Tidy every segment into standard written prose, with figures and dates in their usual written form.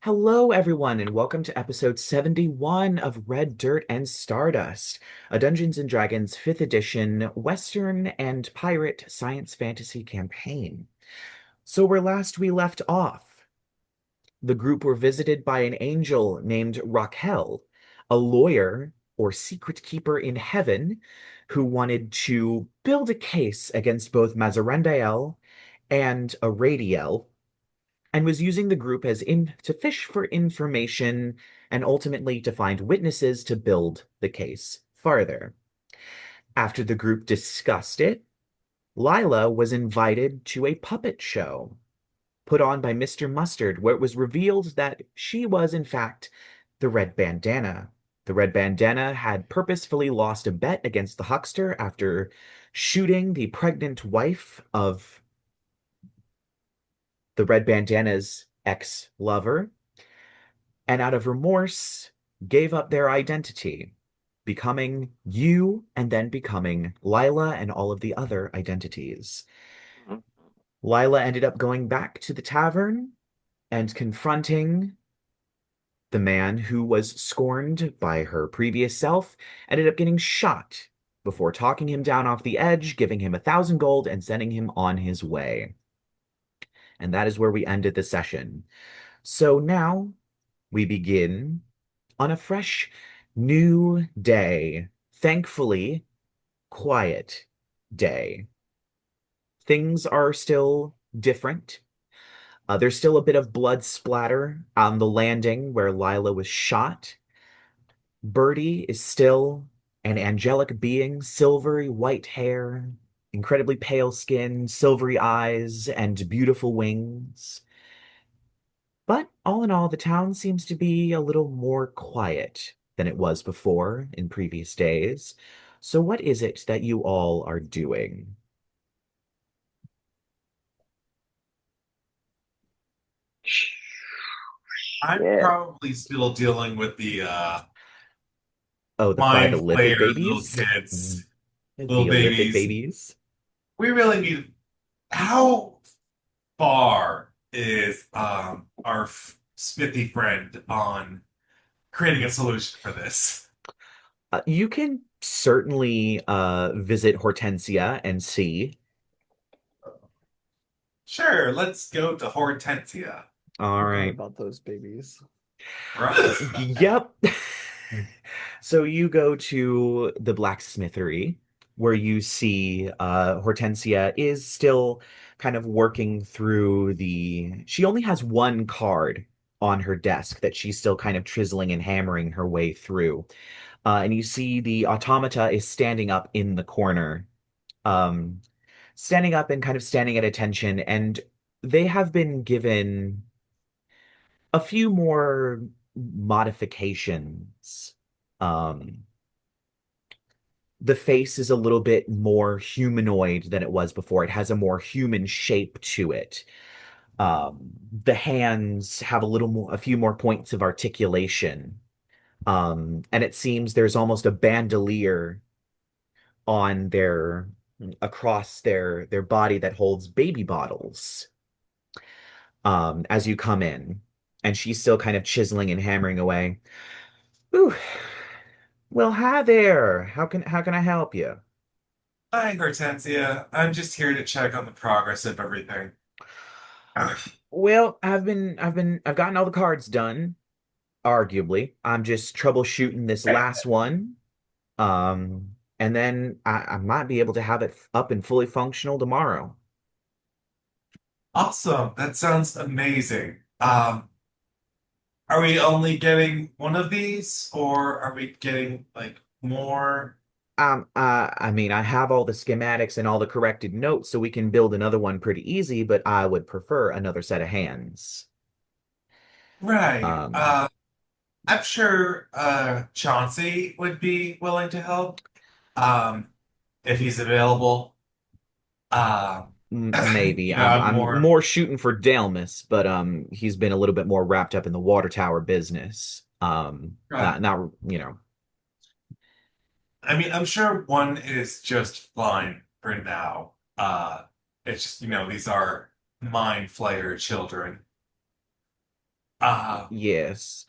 Hello, everyone, and welcome to episode 71 of Red Dirt and Stardust, a Dungeons and Dragons 5th edition Western and pirate science fantasy campaign. So, where last we left off, the group were visited by an angel named Raquel, a lawyer or secret keeper in heaven who wanted to build a case against both Mazarendael and Aradiel and was using the group as in to fish for information and ultimately to find witnesses to build the case farther. After the group discussed it, Lyla was invited to a puppet show put on by Mr. Mustard, where it was revealed that she was, in fact, the Red Bandana. The Red Bandana had purposefully lost a bet against the huckster after shooting the pregnant wife of the Red Bandana's ex-lover, and out of remorse, gave up their identity, becoming you and then becoming Lyla and all of the other identities. Lyla ended up going back to the tavern and confronting the man who was scorned by her previous self, ended up getting shot before talking him down off the edge, giving him 1,000 gold, and sending him on his way. And that is where we ended the session. So now we begin on a fresh new day. Thankfully, quiet day. Things are still different. There's still a bit of blood splatter on the landing where Lyla was shot. Birdie is still an angelic being, silvery white hair, incredibly pale skin, silvery eyes, and beautiful wings. But all in all, the town seems to be a little more quiet than it was before in previous days. So what is it that you all are doing? I'm Yeah. probably still dealing with the Oh, the mind private flayer little babies? kids, little The Olympic babies. babies? We really need. How far is our Smithy friend on creating a solution for this? You can certainly visit Hortensia and see. Sure, let's go to Hortensia. All Forgot right. about those babies. Right. Yep. So you go to the blacksmithery where you see Hortensia is still kind of working through she only has one card on her desk that she's still kind of chiseling and hammering her way through. And you see the automata is standing up in the corner, um, standing up and kind of standing at attention, and they have been given a few more modifications. Um, the face is a little bit more humanoid than it was before. It has a more human shape to it. The hands have a few more points of articulation. And it seems there's almost a bandolier on across their body that holds baby bottles. As you come in, and she's still kind of chiseling and hammering away. Ooh, well, hi there. How can I help you? Hi, Hortensia. I'm just here to check on the progress of everything. Well, I've gotten all the cards done, arguably. I'm just troubleshooting this last one. And then I might be able to have it up and fully functional tomorrow. Awesome. That sounds amazing. Are we only getting one of these, or are we getting like more? I mean, I have all the schematics and all the corrected notes, so we can build another one pretty easy, but I would prefer another set of hands. Right. Um, I'm sure Chauncey would be willing to help um if he's available. Um Maybe. I'm I'm I'm more more shooting for Dalmas, but he's been a little bit more wrapped up in the water tower business. right. Not. I mean, I'm sure one is just fine for now. It's just, these are mind flayer children. Yes.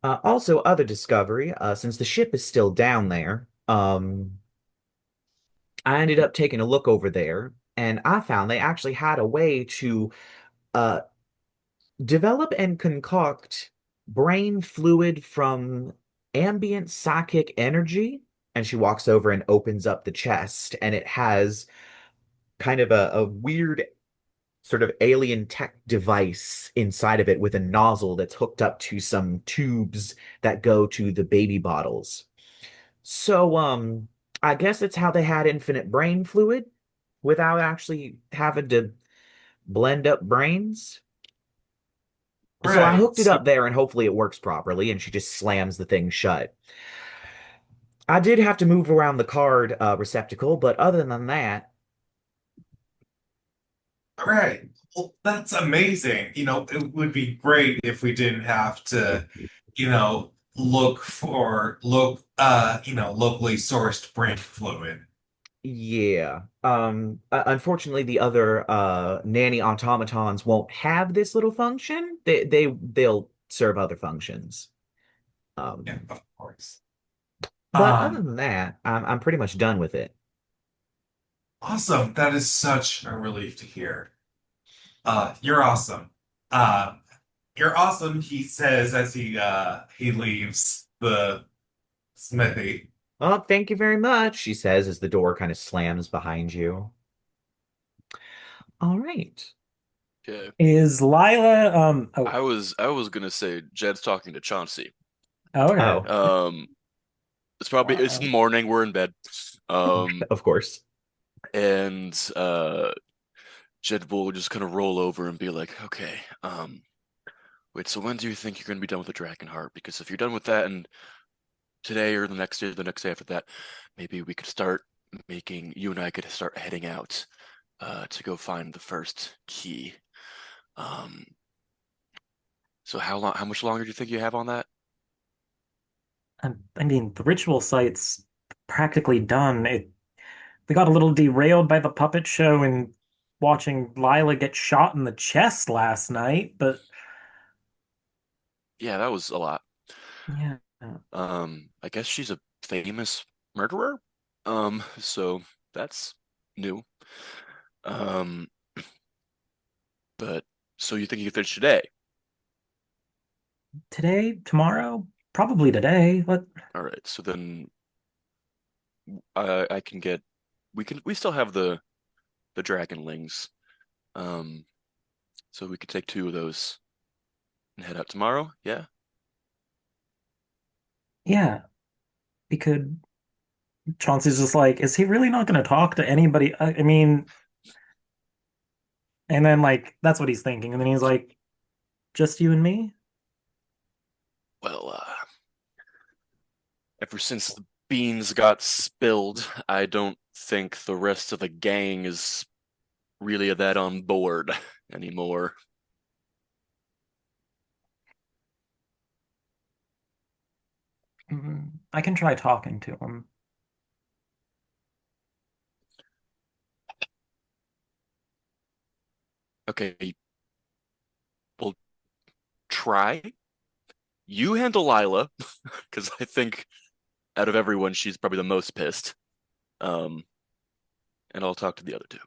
Also, other discovery, since the ship is still down there, I ended up taking a look over there, and I found they actually had a way to uh, develop and concoct brain fluid from ambient psychic energy. And she walks over and opens up the chest, and it has kind of a weird sort of alien tech device inside of it with a nozzle that's hooked up to some tubes that go to the baby bottles. So, I guess that's how they had infinite brain fluid without actually having to blend up brains. So I Right. hooked it up there and hopefully it works properly, and she just slams the thing shut. I did have to move around the card receptacle, but other than that, All right. Well, that's amazing. It would be great if we didn't have to, locally sourced brain fluid. yeah. Unfortunately, the other nanny automatons won't have this little function. They'll serve other functions. Yeah, Um, of course. but other Um, than that, I'm pretty much done with it. awesome. That is such a relief to hear. You're awesome. Uh, you're awesome, he says as he leaves the smithy. Oh, thank you very much, she says as the door kind of slams behind you. All right. Yeah, Is Lyla oh, I was gonna say Jed's talking to Chauncey. okay. Oh, Um, it's the Wow. morning. We're in bed. Um, of course. and Jed will just kind of roll over and be like, "Okay, wait. So when do you think you're gonna be done with the Dragon Heart? Because if you're done with that, and today or the next day, or the next day after that, maybe we could start making. You and I could start heading out, to go find the first key. Um, so how long? How much longer do you think you have on that? I mean, the ritual site's practically done. We got a little derailed by the puppet show and watching Lyla get shot in the chest last night, but Yeah, that was a lot. yeah. I guess she's a famous murderer. So that's new. Um, but so you think you can finish today? Today, tomorrow, probably today. What? All right. So then I can get. We still have the dragonlings. Um, so we could take two of those and head out tomorrow. Yeah. Yeah, we could. Chauncey's just like, is he really not going to talk to anybody? I mean, and then like that's what he's thinking, and then he's like, just you and me? Well, ever since the beans got spilled, I don't think the rest of the gang is really that on board anymore. I can try talking to him. Okay, we'll try. You handle Lyla, because I think out of everyone, she's probably the most pissed. Um, and I'll talk to the other two.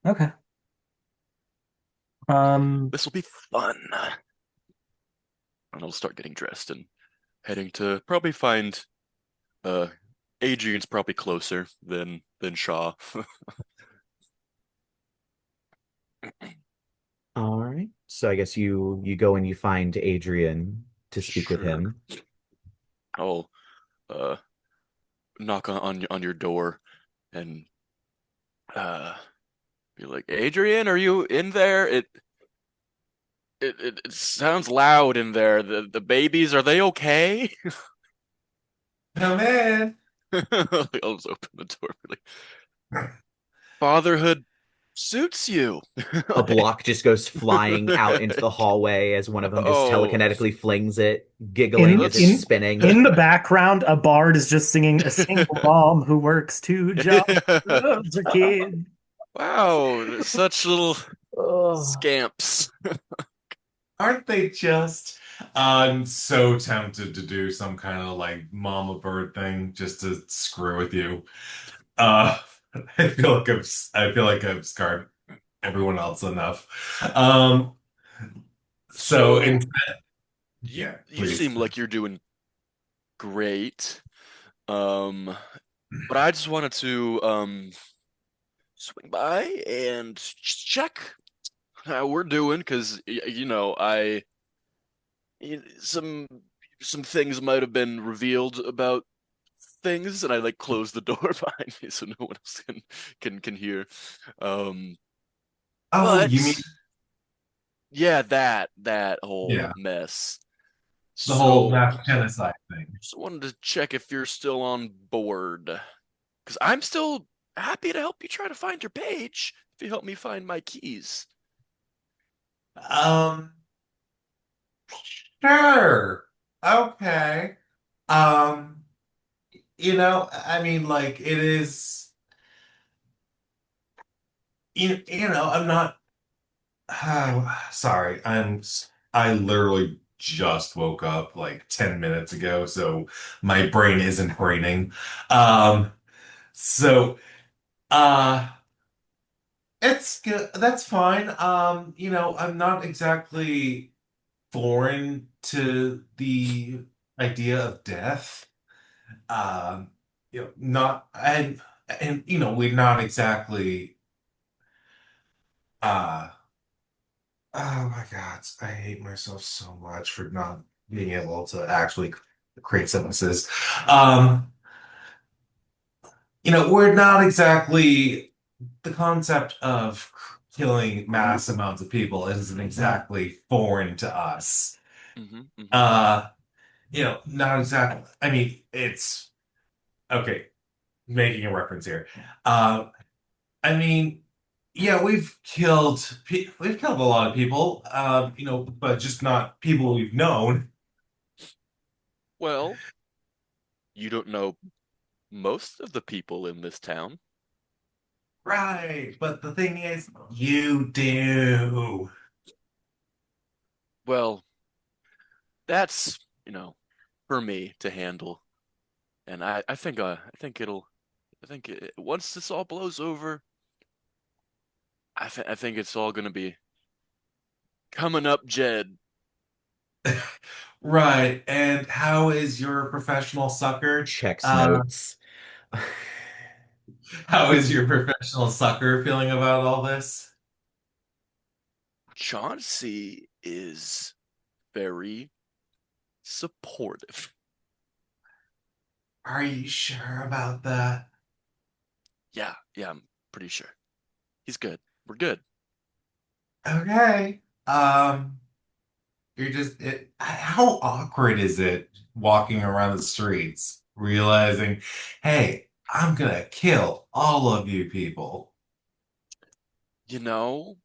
Okay. Um, This will be fun. And I'll start getting dressed and heading to probably find uh Adrien's probably closer than Shaw. All right. So I guess you go and you find Adrien to speak with Sure. him. I'll uh knock on your door and uh be like, Adrien, are you in there? It sounds loud in there. The babies, are they okay? Come in. I'll just open the door really. Fatherhood suits you. A block just goes flying out into the Like, hallway as one of them just oh, telekinetically flings it, giggling in as it's in that's spinning. in the background, a bard is just singing a single mom who works two jobs, loves her kid. wow, such little. Oh. Scamps. Aren't they just? I'm so tempted to do some kind of like mama bird thing just to screw with you. Uh, I feel like I've scarred everyone else enough. Um, so in So yeah, you please. seem like you're doing great. Um, but I just wanted to swing by and check how we're doing because you know some things might have been revealed about things, and I like close the door behind me so no one else can hear. Um, Oh, you mean but yeah, that whole yeah, mess. the whole So mass genocide thing. just wanted to check if you're still on board, because I'm still happy to help you try to find your page if you help me find my keys. Um, sure. Okay. Um, I mean, like it is. I'm not. Sorry, I literally just woke up like 10 minutes ago, so my brain isn't braining. Um, so uh it's good. That's fine. I'm not exactly foreign to the idea of death. Not and we're not exactly uh oh my God, I hate myself so much for not being able to actually create sentences. Um, we're not exactly the concept of killing mass amounts of people isn't exactly foreign to us. Mm-hmm. Uh, not exactly. I mean, it's okay, making a reference here. I mean, yeah, we've killed a lot of people, but just not people we've known. Well, you don't know most of the people in this town. Right, but the thing is, you do. Well, that's, for me to handle. And I think once this all blows over, I think it's all gonna be coming up, Jed. Right, and how is your professional sucker? Checks Uh, notes. how is your professional sucker feeling about all this? Chauncey is very supportive. Are you sure about that? Yeah, I'm pretty sure. He's good. We're good. Okay. How awkward is it walking around the streets, realizing, hey, I'm gonna kill all of you people, You know,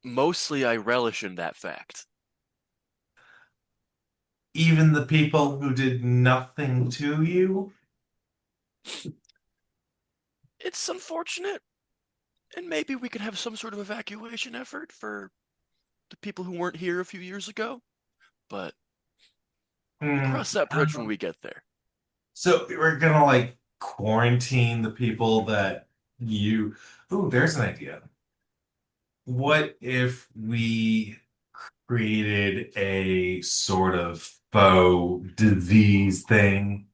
mostly I relish in that fact. even the people who did nothing to you? It's unfortunate, and maybe we could have some sort of evacuation effort for the people who weren't here a few years ago, but we'll Hmm. cross that bridge when we get there. So we're gonna like quarantine the people that you. Ooh, there's an idea. What if we created a sort of faux disease thing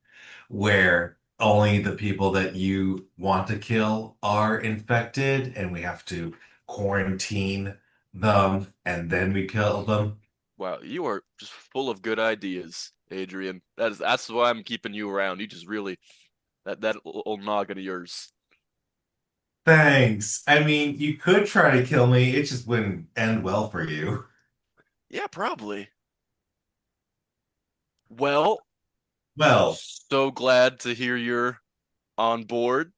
where only the people that you want to kill are infected and we have to quarantine them and then we kill them? Wow, you are just full of good ideas, Adrien. That's why I'm keeping you around. You just really that old noggin of yours. Thanks. I mean, you could try to kill me, it just wouldn't end well for you. Yeah, probably. Well, Well, so glad to hear you're on board.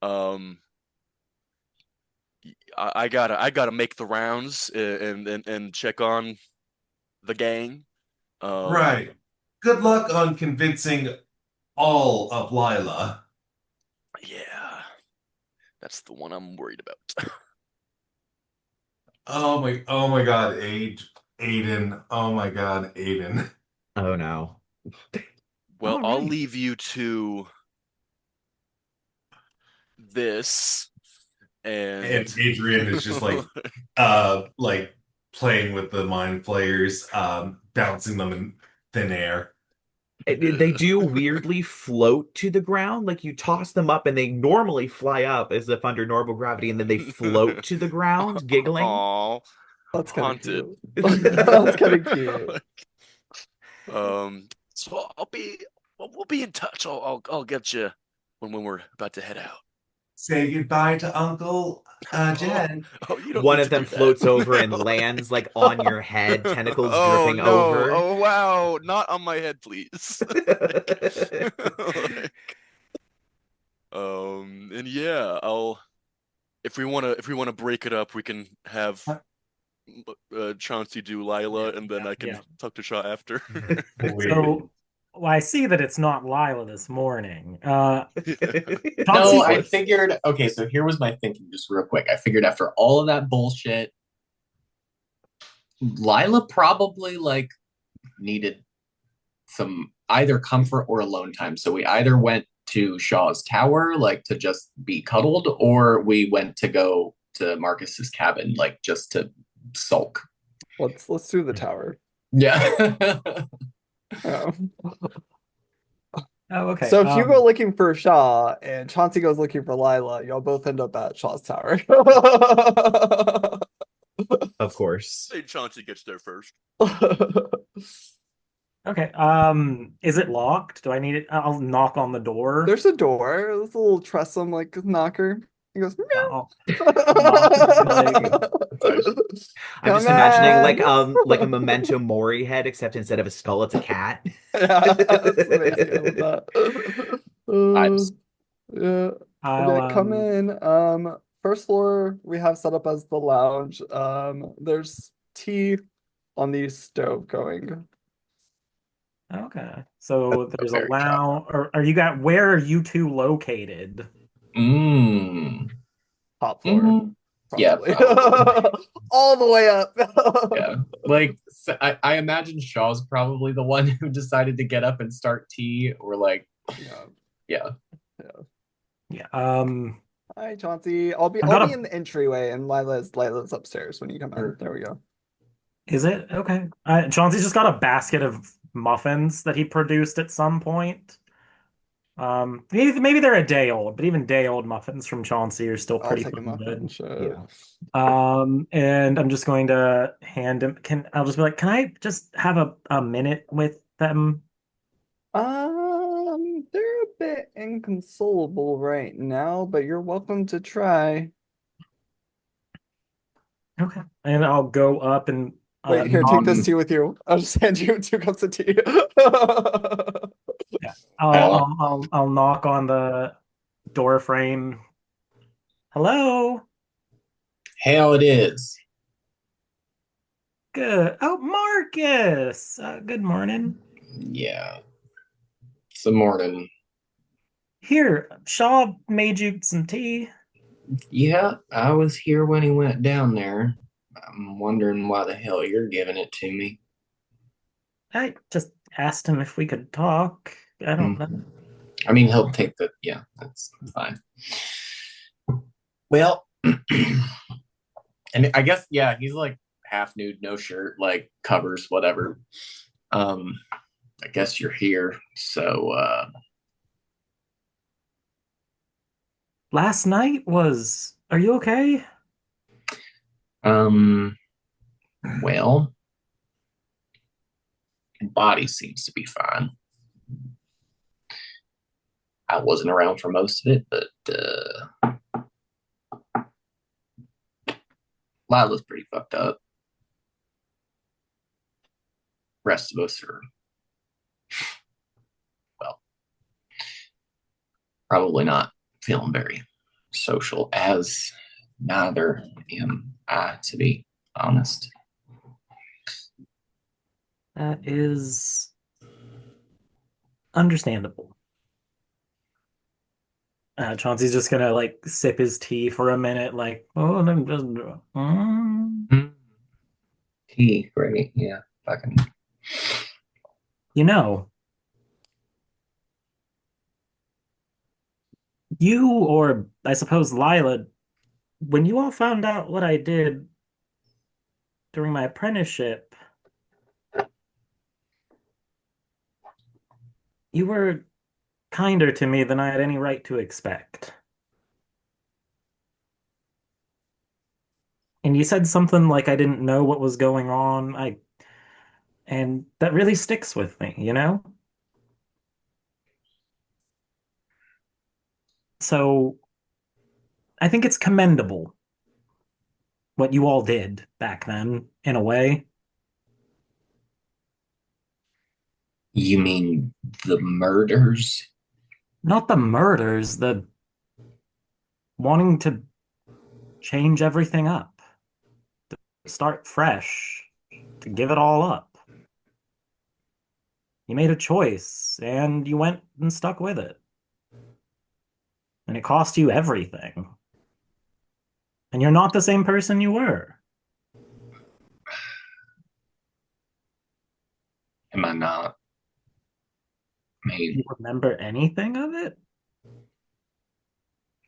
Um, I gotta make the rounds and check on the gang. Um, right. Good luck on convincing all of Lyla. yeah, that's the one I'm worried about. oh my God, Aiden. Oh my God, Aiden. Oh no. Well, All I'll right. leave you to this and And Adrian is just like playing with the mind players, bouncing them in thin air. They do weirdly float to the ground. Like you toss them up and they normally fly up as if under normal gravity, and then they float to the ground, giggling. Aw, That's kind of haunted. cute. That's kind of cute. So we'll be in touch. I'll get you when we're about to head out. Say goodbye to Uncle Jed. Oh, you don't One need of to do them that. floats over and lands like on your head, tentacles Oh dripping no. over. Oh wow. Not on my head, please. Like, and yeah, I'll if we wanna break it up, we can have Chauncey do Lyla, and then I can Yeah. talk to Shaw after. So, well, I see that it's not Lyla this morning. No, Chauncey, I figured. Okay, so here was my thinking, just real quick. I figured after all of that bullshit, Lyla probably like needed some either comfort or alone time. So we either went to Shaw's tower, like to just be cuddled, or we went to go to Marcus's cabin, like just to sulk. Let's do the tower. Yeah. Yeah. oh, okay. So if you go looking for Shaw and Chauncey goes looking for Lyla, y'all both end up at Shaw's tower. Of course. Say Chauncey gets there first. Okay. Is it locked? Do I need it? I'll knock on the door. There's a door. There's a little trestle like knocker. He goes, meow. I'm just imagining like a Memento Mori head, except instead of a skull, it's a cat. Yeah, that's amazing. I love that. Yeah. Okay, come Um, in. First floor we have set up as the lounge. There's tea on the stove going. okay. So there's a Very lounge. Or are you got? Where are you two located? Mm. Top floor. Mhm. Yeah, Probably. All the way up. Yeah. Like I imagine Shaw's probably the one who decided to get up and start tea, or like, Yeah. yeah. Yeah. Hi, Chauncey. I'll be in the entryway, and Lila's upstairs when you come in. There we go. Is it okay? Chauncey's just got a basket of muffins that he produced at some point. Maybe they're a day old, but even day old muffins from Chauncey are still I'll pretty take a fucking muffin. good. Sure. And I'm just going to hand him. I'll just be like, can I just have a minute with them? They're a bit inconsolable right now, but you're welcome to try. Okay. And I'll go up and Wait, here, take this knock. tea with you. I'll just hand you 2 cups of tea. yeah. I'll knock on the door frame. Hello. Hell it is. Good. Oh, Marcus. Good morning. Yeah. It's the morning. Here, Shaw made you some tea. Yeah, I was here when he went down there. I'm wondering why the hell you're giving it to me. I just asked him if we could talk. I don't know. I mean, he'll take the, yeah, that's fine. Well, and I guess, yeah, he's like half nude, no shirt, like covers, whatever. I guess you're here, so Last night was. Are you okay? well, body seems to be fine. I wasn't around for most of it, but Lila's pretty fucked up. Rest of us are, well, probably not feeling very social, as neither am I, to be honest. That is understandable. Chauncey's just gonna like sip his tea for a minute, like, oh, I'm just. Mm. Tea, great. Yeah, fucking. You know, you or I suppose Lyla, when you all found out what I did during my apprenticeship, you were kinder to me than I had any right to expect. And you said something like I didn't know what was going on. And that really sticks with me, you know? So I think it's commendable what you all did back then, in a way. You mean the murders? Not the murders, the wanting to change everything up, to start fresh, to give it all up. You made a choice and you went and stuck with it. And it cost you everything. And you're not the same person you were. Am I not? I Do mean, you remember anything of it?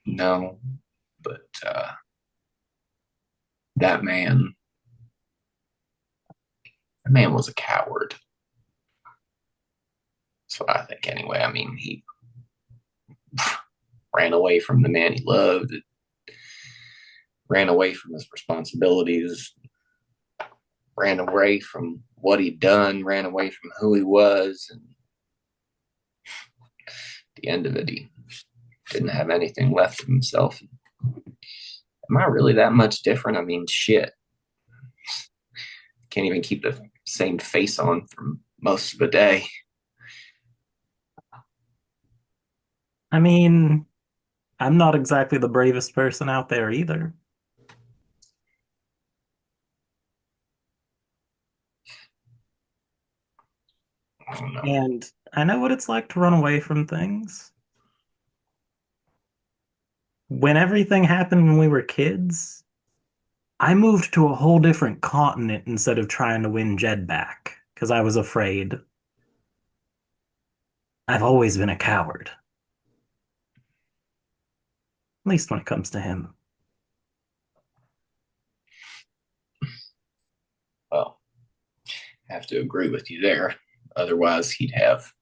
no, but that man, that man was a coward. That's what I think, anyway. I mean, he ran away from the man he loved, ran away from his responsibilities, ran away from what he'd done, ran away from who he was, and at the end of it, he didn't have anything left of himself. Am I really that much different? I mean, shit. Can't even keep the same face on for most of the day. I mean, I'm not exactly the bravest person out there either. I don't know. And I know what it's like to run away from things. When everything happened when we were kids, I moved to a whole different continent instead of trying to win Jed back because I was afraid. I've always been a coward, at least when it comes to him. Well, I have to agree with you there. Otherwise, he'd have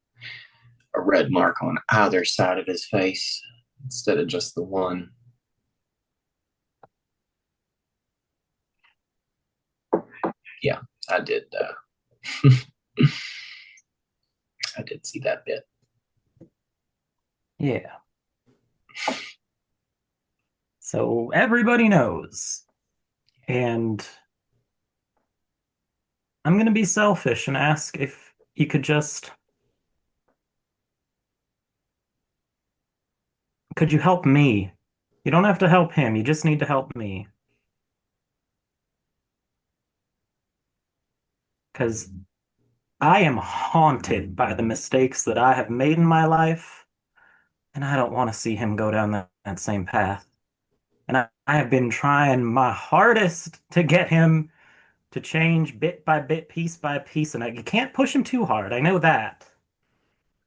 a red mark on either side of his face instead of just the one. Yeah, I did. I did see that bit. Yeah. So everybody knows. And I'm going to be selfish and ask if you could just. Could you help me? You don't have to help him, you just need to help me. Because I am haunted by the mistakes that I have made in my life, and I don't want to see him go down that same path. And I have been trying my hardest to get him to change bit by bit, piece by piece, and you can't push him too hard. I know that.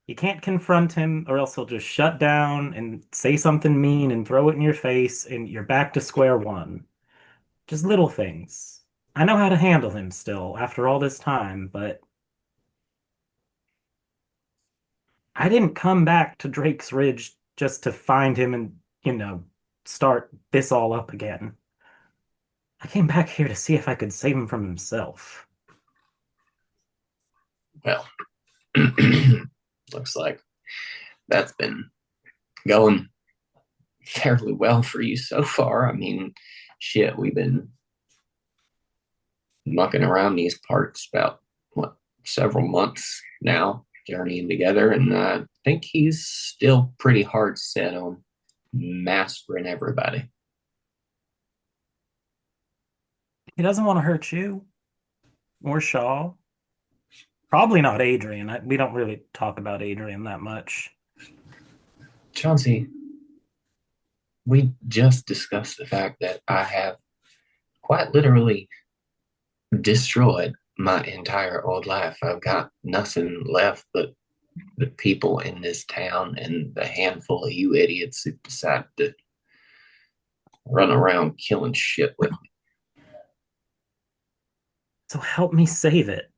You can't confront him, or else he'll just shut down and say something mean and throw it in your face, and you're back to square one. Just little things. I know how to handle him still after all this time, but I didn't come back to Drake's Ridge just to find him and, start this all up again. I came back here to see if I could save him from himself. Well, looks like that's been going fairly well for you so far. I mean, shit, we've been mucking around these parts about what, several months now, journeying together, and I think he's still pretty hard set on mastering everybody. He doesn't want to hurt you or Shaw. Probably not Adrien. We don't really talk about Adrien that much. Chauncey, we just discussed the fact that I have quite literally destroyed my entire old life. I've got nothing left but the people in this town and the handful of you idiots who decide to run around killing shit with me. So help me save it.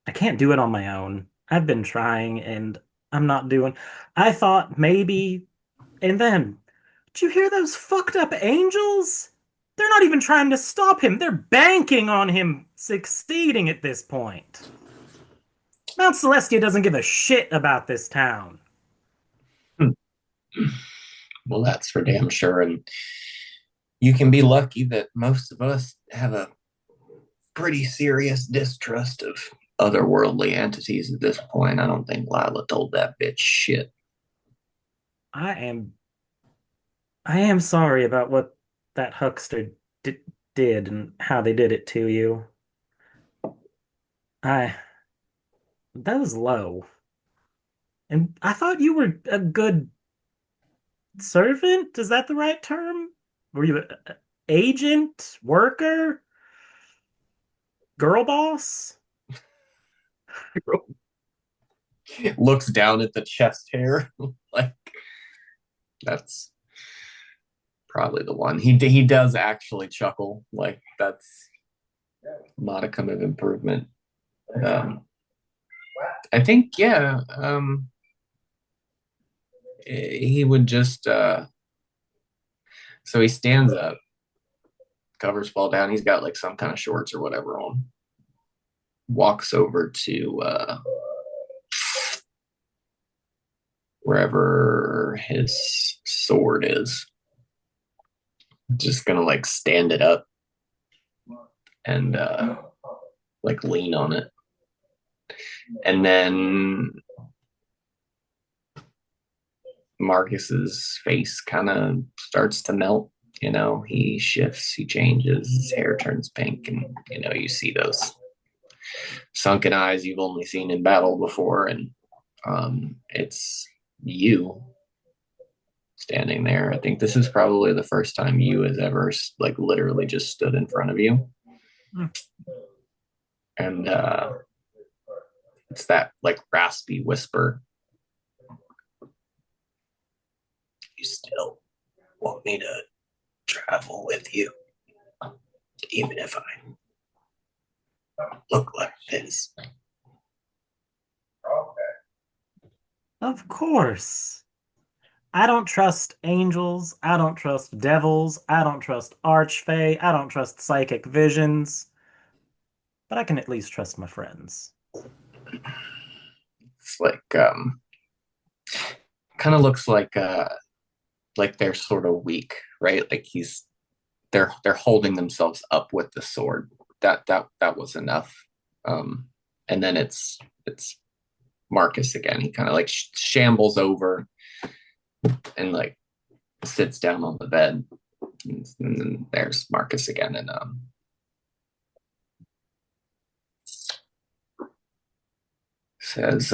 I can't do it on my own. I've been trying and I'm not doing. I thought maybe. And then, did you hear those fucked up angels? They're not even trying to stop him. They're banking on him succeeding at this point. Mount Celestia doesn't give a shit about this town. Well, that's for damn sure. And you can be lucky that most of us have a pretty serious distrust of otherworldly entities at this point. I don't think Lyla told that bitch shit. I am sorry about what that huckster did and how they did it to you. I that was low. And I thought you were a good servant. Is that the right term? Were you a agent, worker, girl boss? Looks down at the chest hair. Like, that's probably the one. He does actually chuckle. Like, that's modicum of improvement. I think, yeah. He would just so he stands up, covers fall down. He's got like some kind of shorts or whatever on. Walks over to wherever his sword is. Just gonna like stand it up and like lean on it. And then Marcus's face kind of starts to melt. You know, he shifts, he changes, his hair turns pink, and you know, you see those sunken eyes you've only seen in battle before, and it's you standing there. I think this is probably the first time you has ever like literally just stood in front of you. And it's that like raspy whisper. You still want me to travel with you, even if I look like this? Of course. I don't trust angels. I don't trust devils. I don't trust archfey. I don't trust psychic visions. But I can at least trust my friends. It's like kind of looks like they're sort of weak, right? Like they're holding themselves up with the sword. That was enough. And then it's Marcus again. He kind of like shambles over and like sits down on the bed. And then there's Marcus again, and says,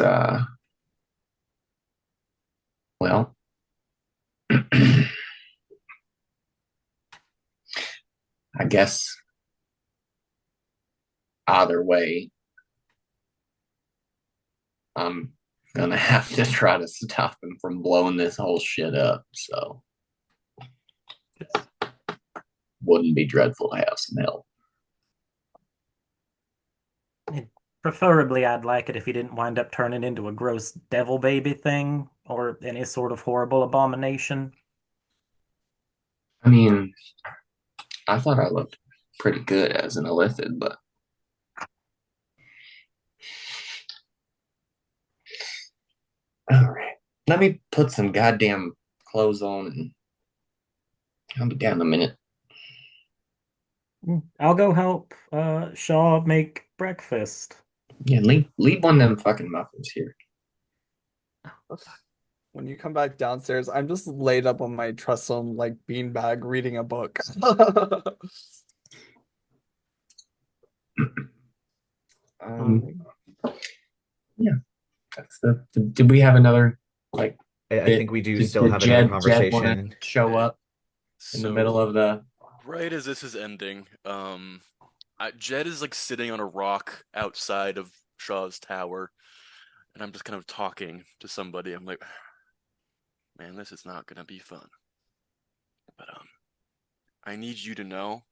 well, I guess either way, I'm gonna have to try to stop him from blowing this whole shit up. So, wouldn't be dreadful to have some help. Preferably, I'd like it if he didn't wind up turning into a gross devil baby thing or any sort of horrible abomination. I mean, I thought I looked pretty good as an illithid, but all right. Let me put some goddamn clothes on and I'll be down in a minute. I'll go help Shaw make breakfast. Yeah, leave one of them fucking muffins here. When you come back downstairs, I'm just laid up on my trestle like beanbag reading a book. Yeah, that's did we have another Like, I think we do did still have another Jed want conversation. to show up in the middle of the? Right as this is ending, Jed is like sitting on a rock outside of Shaw's tower, and I'm just kind of talking to somebody. I'm like, man, this is not gonna be fun. But I need you to know,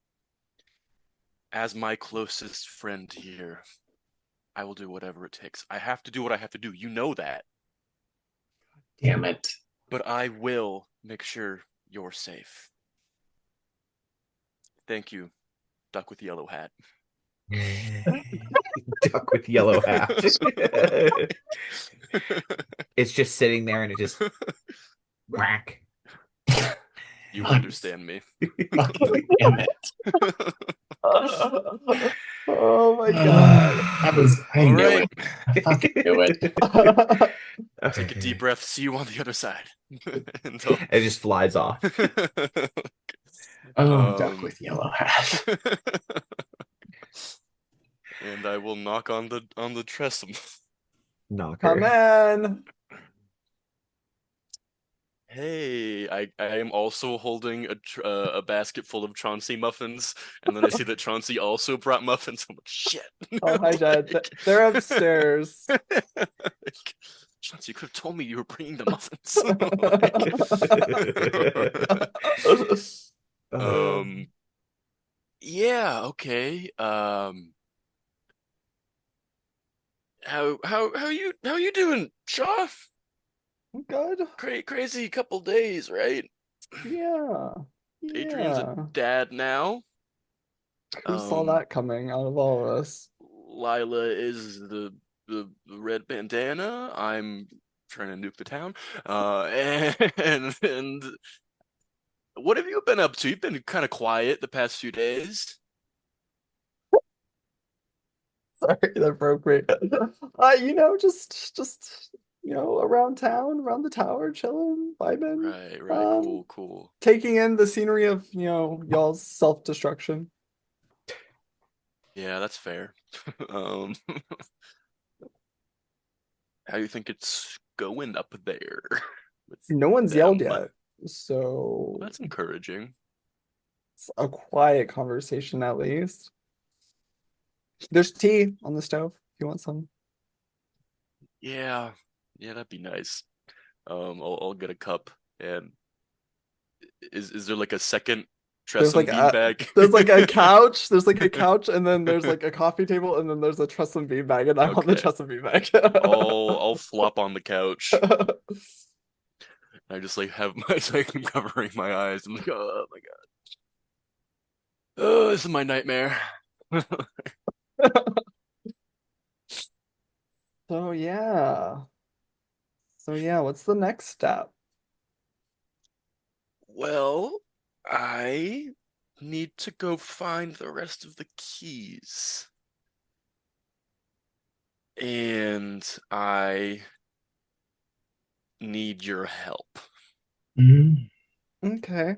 as my closest friend here, I will do whatever it takes. I have to do what I have to do. You know that. Damn it! But I will make sure you're safe. Thank you, Duck with Yellow Hat. Duck with yellow hat. It's just sitting there and it just whack. You understand me. Damn it! Oh my god. I All knew right. it. I fucking knew it. Take a deep breath. See you on the other side. It just flies off. Duck with yellow hat. And I will knock on the trestle. Knocker. Come in. Hey, I am also holding a basket full of Chauncey muffins, and then I see that Chauncey also brought muffins. I'm like, shit. Oh, hi, Jed. They're upstairs. Chauncey, you could have told me you were bringing the muffins. Yeah, okay. How you doing, Shaw? Good. Crazy couple days, right? Yeah. Adrien's a dad now. Who saw that coming out of all of us? Lyla is the red bandana. I'm trying to nuke the town. And what have you been up to? You've been kind of quiet the past few days. Sorry, that broke me. Just around town, around the tower, chilling, vibing. Right, cool. Taking in the scenery of, y'all's self-destruction. Yeah, that's fair. How do you think it's going up there? No one's yelled yet, so that's encouraging. It's a quiet conversation, at least. There's tea on the stove if you want some. Yeah, that'd be nice. I'll get a cup. And is there like a second Tresson beanbag? There's like a couch. There's like a couch, and then there's like a coffee table, and then there's a Tresson beanbag, and I'm on the Tresson beanbag. I'll flop on the couch. I just like have I'm covering my eyes. I'm like, oh my god. Oh, this is my nightmare. So yeah, what's the next step? Well, I need to go find the rest of the keys. And I need your help. Okay.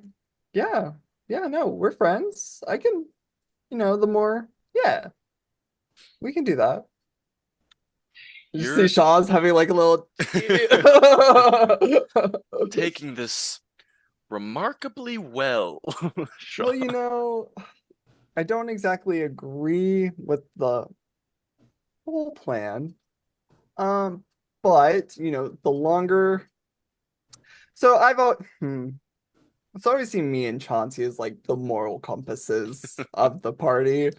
Yeah, no, we're friends. I can, we can do that. You see Shaw's having like a little taking this remarkably well. Well, I don't exactly agree with the whole plan. But the longer it's always seen me and Chauncey as like the moral compasses of the party.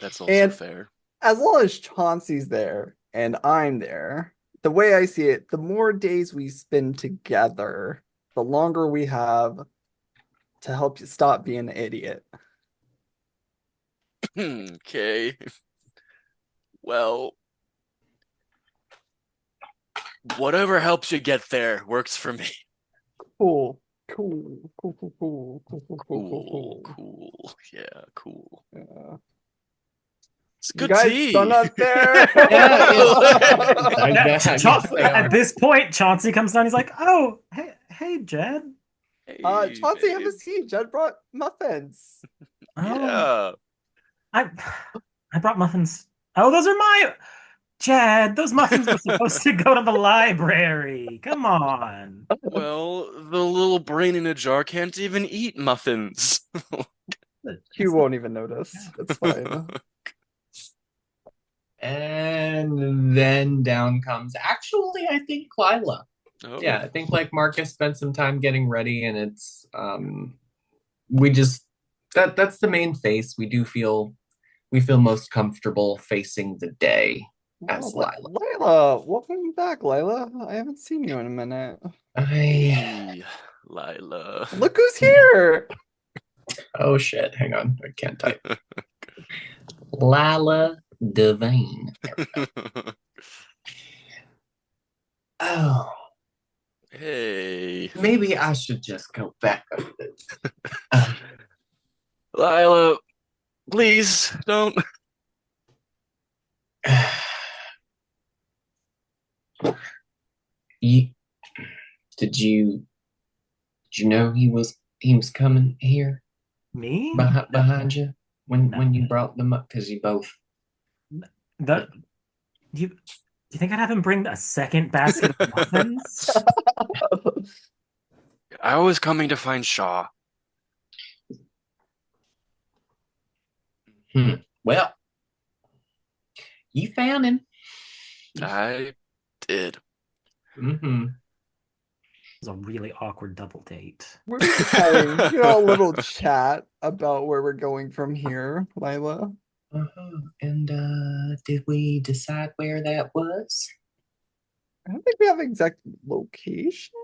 That's also fair. As long as Chauncey's there and I'm there, the way I see it, the more days we spend together, the longer we have to help you stop being an idiot. Okay. Well, whatever helps you get there works for me. Cool. Yeah, cool. Yeah. It's good tea. Done up there. At this point, Chauncey comes down. He's like, "Oh, hey, Jed." Chauncey, have a seat. Jed brought muffins. Yeah. I brought muffins. Oh, those are my. Chad, those muffins were supposed to go to the library. Come on. Well, the little brain in a jar can't even eat muffins. You won't even notice. It's fine. And then down comes, actually, I think Lyla. Oh. Yeah, I think like Marcus spent some time getting ready, and it's we just that's the main face. We feel most comfortable facing the day as Oh, Lyla. Lyla, welcome back, Lyla. I haven't seen you in a minute. Hey, Lyla. Look who's here! Oh shit, hang on, I can't type. Lyla Devane. Oh, Hey. maybe I should just go back over this. Lyla, please don't. You, did you know he was coming here Me? behind you when No. you brought them up? Because you both. Do you think I'd have him bring a second basket of muffins? I was coming to find Shaw. Well, you found him. I did. Mm-hmm. It was a really awkward double date. We're just having, a little chat about where we're going from here, Lyla. And did we decide where that was? I don't think we have an exact location.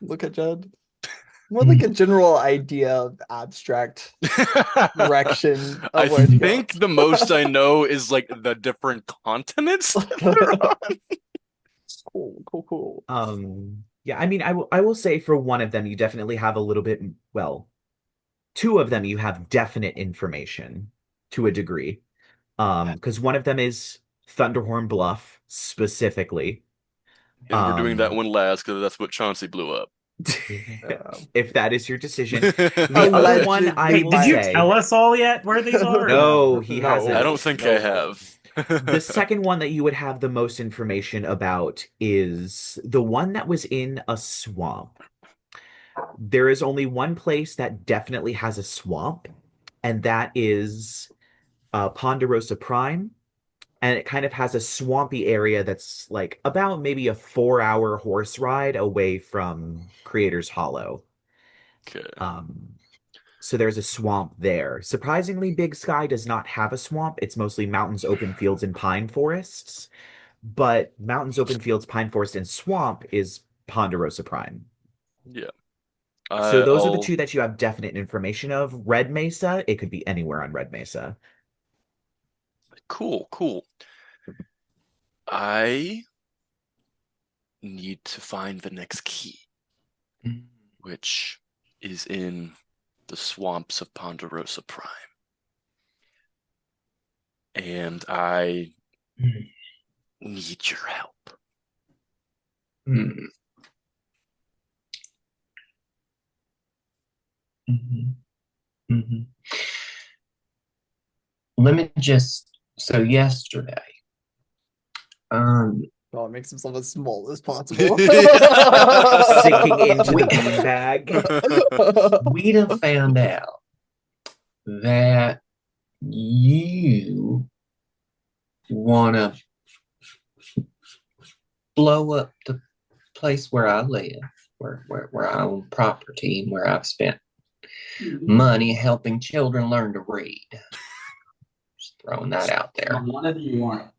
Look at Jed. More like a general idea of abstract direction of I where to go. think the most I know is like the different continents. Cool. Yeah, I mean, I will say for one of them, you definitely have a little bit, well, two of them, you have definite information to a degree. Because one of them is Thunderhorn Bluff specifically. And we're doing that one last because that's what Chauncey blew up. If that is your decision. The The other one, I Wait, will did you say, tell us all yet where these are? no, he No. hasn't. I don't think I have. The second one that you would have the most information about is the one that was in a swamp. There is only one place that definitely has a swamp, and that is Ponderosa Prime. And it kind of has a swampy area that's like about maybe a 4-hour horse ride away from Creator's Hollow. Okay. So there's a swamp there. Surprisingly, Big Sky does not have a swamp. It's mostly mountains, open fields, and pine forests. But mountains, open fields, pine forest, and swamp is Ponderosa Prime. Yeah. So those are the two that you have definite information of. Red Mesa, it could be anywhere on Red Mesa. Cool. I need to find the next key, which is in the swamps of Ponderosa Prime. And I need your help. Let me just, so yesterday, Oh, it makes himself as small as possible. Sinking into the beanbag. we'd have found out that you want to blow up the place where I live, where I own property, and where I've spent money helping children learn to read. Just throwing that out there. Whatever you want.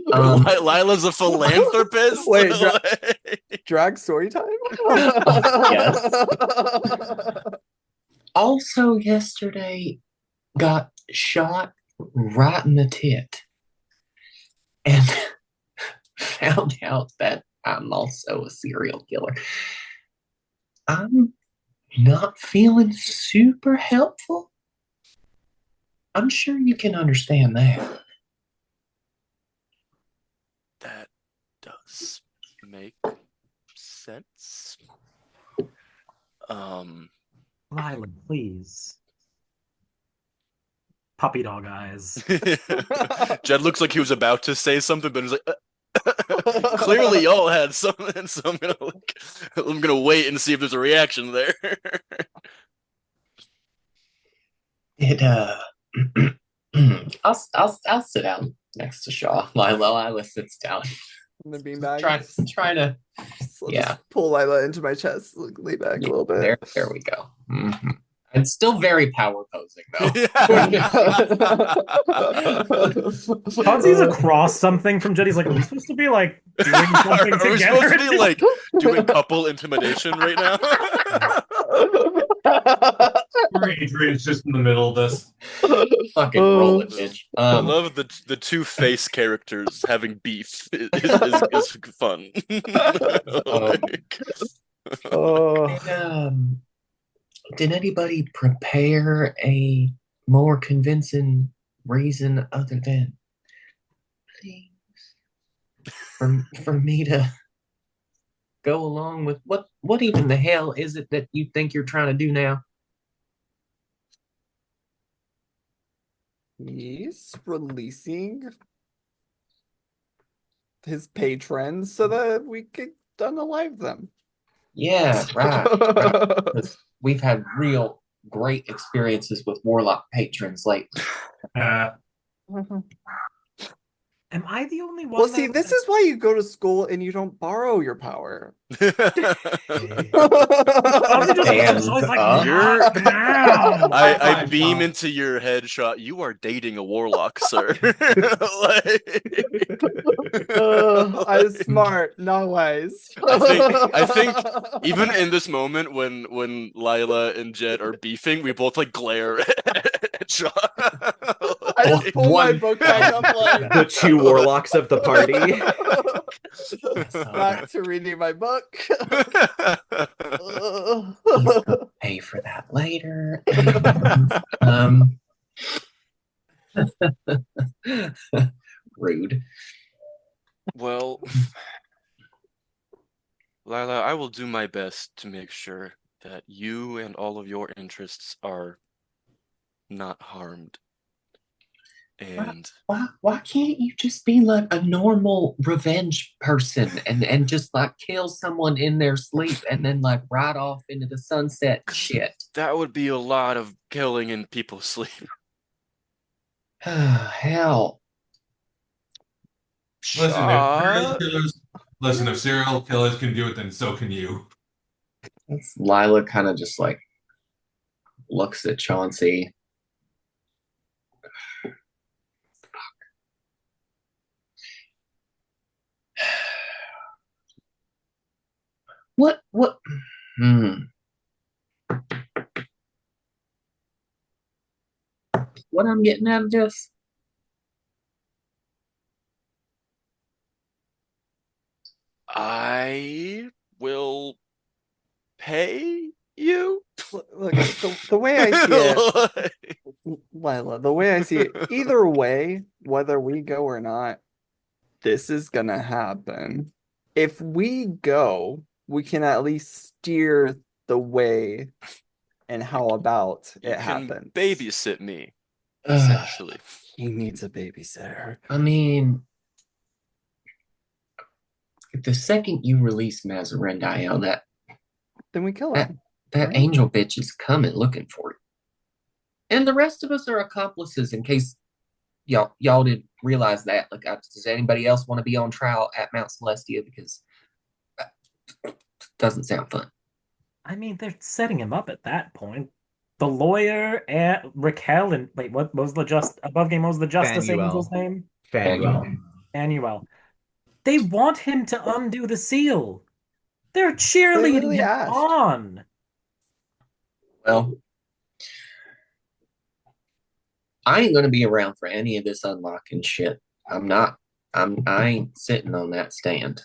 Lila's a philanthropist? Wait, drag story time? Yes. Also, yesterday got shot right in the tit and found out that I'm also a serial killer. I'm not feeling super helpful. I'm sure you can understand that. That does make sense. Lyla, please. puppy dog eyes. Jed looks like he was about to say something, but he was like, clearly y'all had something, so I'm gonna wait and see if there's a reaction there. I'll sit down next to Shaw. Lyla sits down. In the beanbag. Trying to Just pull Lyla into my chest, lean back a little bit. There we go. Mm-hmm. And still very power posing though. Chauncey's across something from Jed. He's like, are we supposed to be like doing something Are we together? supposed to be like doing couple intimidation right now? Adrian's just in the middle of this. Fucking roll it, bitch. I love the two face characters having beef is fun. Did anybody prepare a more convincing reason other than please for me to go along with what even the hell is it that you think you're trying to do now? He's releasing his patrons so that we could unalive them. Yeah, right. We've had real great experiences with Warlock patrons lately. Am I the only one? Well, see, this is why you go to school and you don't borrow your power. Like, I beam into your headshot. You are dating a warlock, sir. I'm smart, not wise. I think even in this moment when Lyla and Jed are beefing, we both like glare at Shaw. I just pull my book back up like the two warlocks of the party. Back to reading my book. Pay for that later. Rude. Well, Lyla, I will do my best to make sure that you and all of your interests are not harmed. And why can't you just be like a normal revenge person and just like kill someone in their sleep and then like ride off into the sunset and shit? That would be a lot of killing in people's sleep. Hell. Listen, if serial killers can do it, then so can you. Lyla kind of just like looks at Chauncey. What I'm getting out of this? I will pay you. Look, the way I see it, Lyla, the way I see it, either way, whether we go or not, this is gonna happen. If we go, we can at least steer the way and how about it happens. Babysit me, essentially. He needs a babysitter. I mean, the second you release Mazarendael, then we kill him. That right? angel bitch is coming looking for you. And the rest of us are accomplices in case y'all didn't realize that. Like, does anybody else want to be on trial at Mount Celestia? Because it doesn't sound fun. I mean, they're setting him up at that point. The lawyer and Raquel and wait, what was the above game? What was the Justice Fanuel. Angel's name? Fanuel. They want him to undo the seal. They're cheerleading him on. Well, I ain't gonna be around for any of this unlocking shit. I ain't sitting on that stand.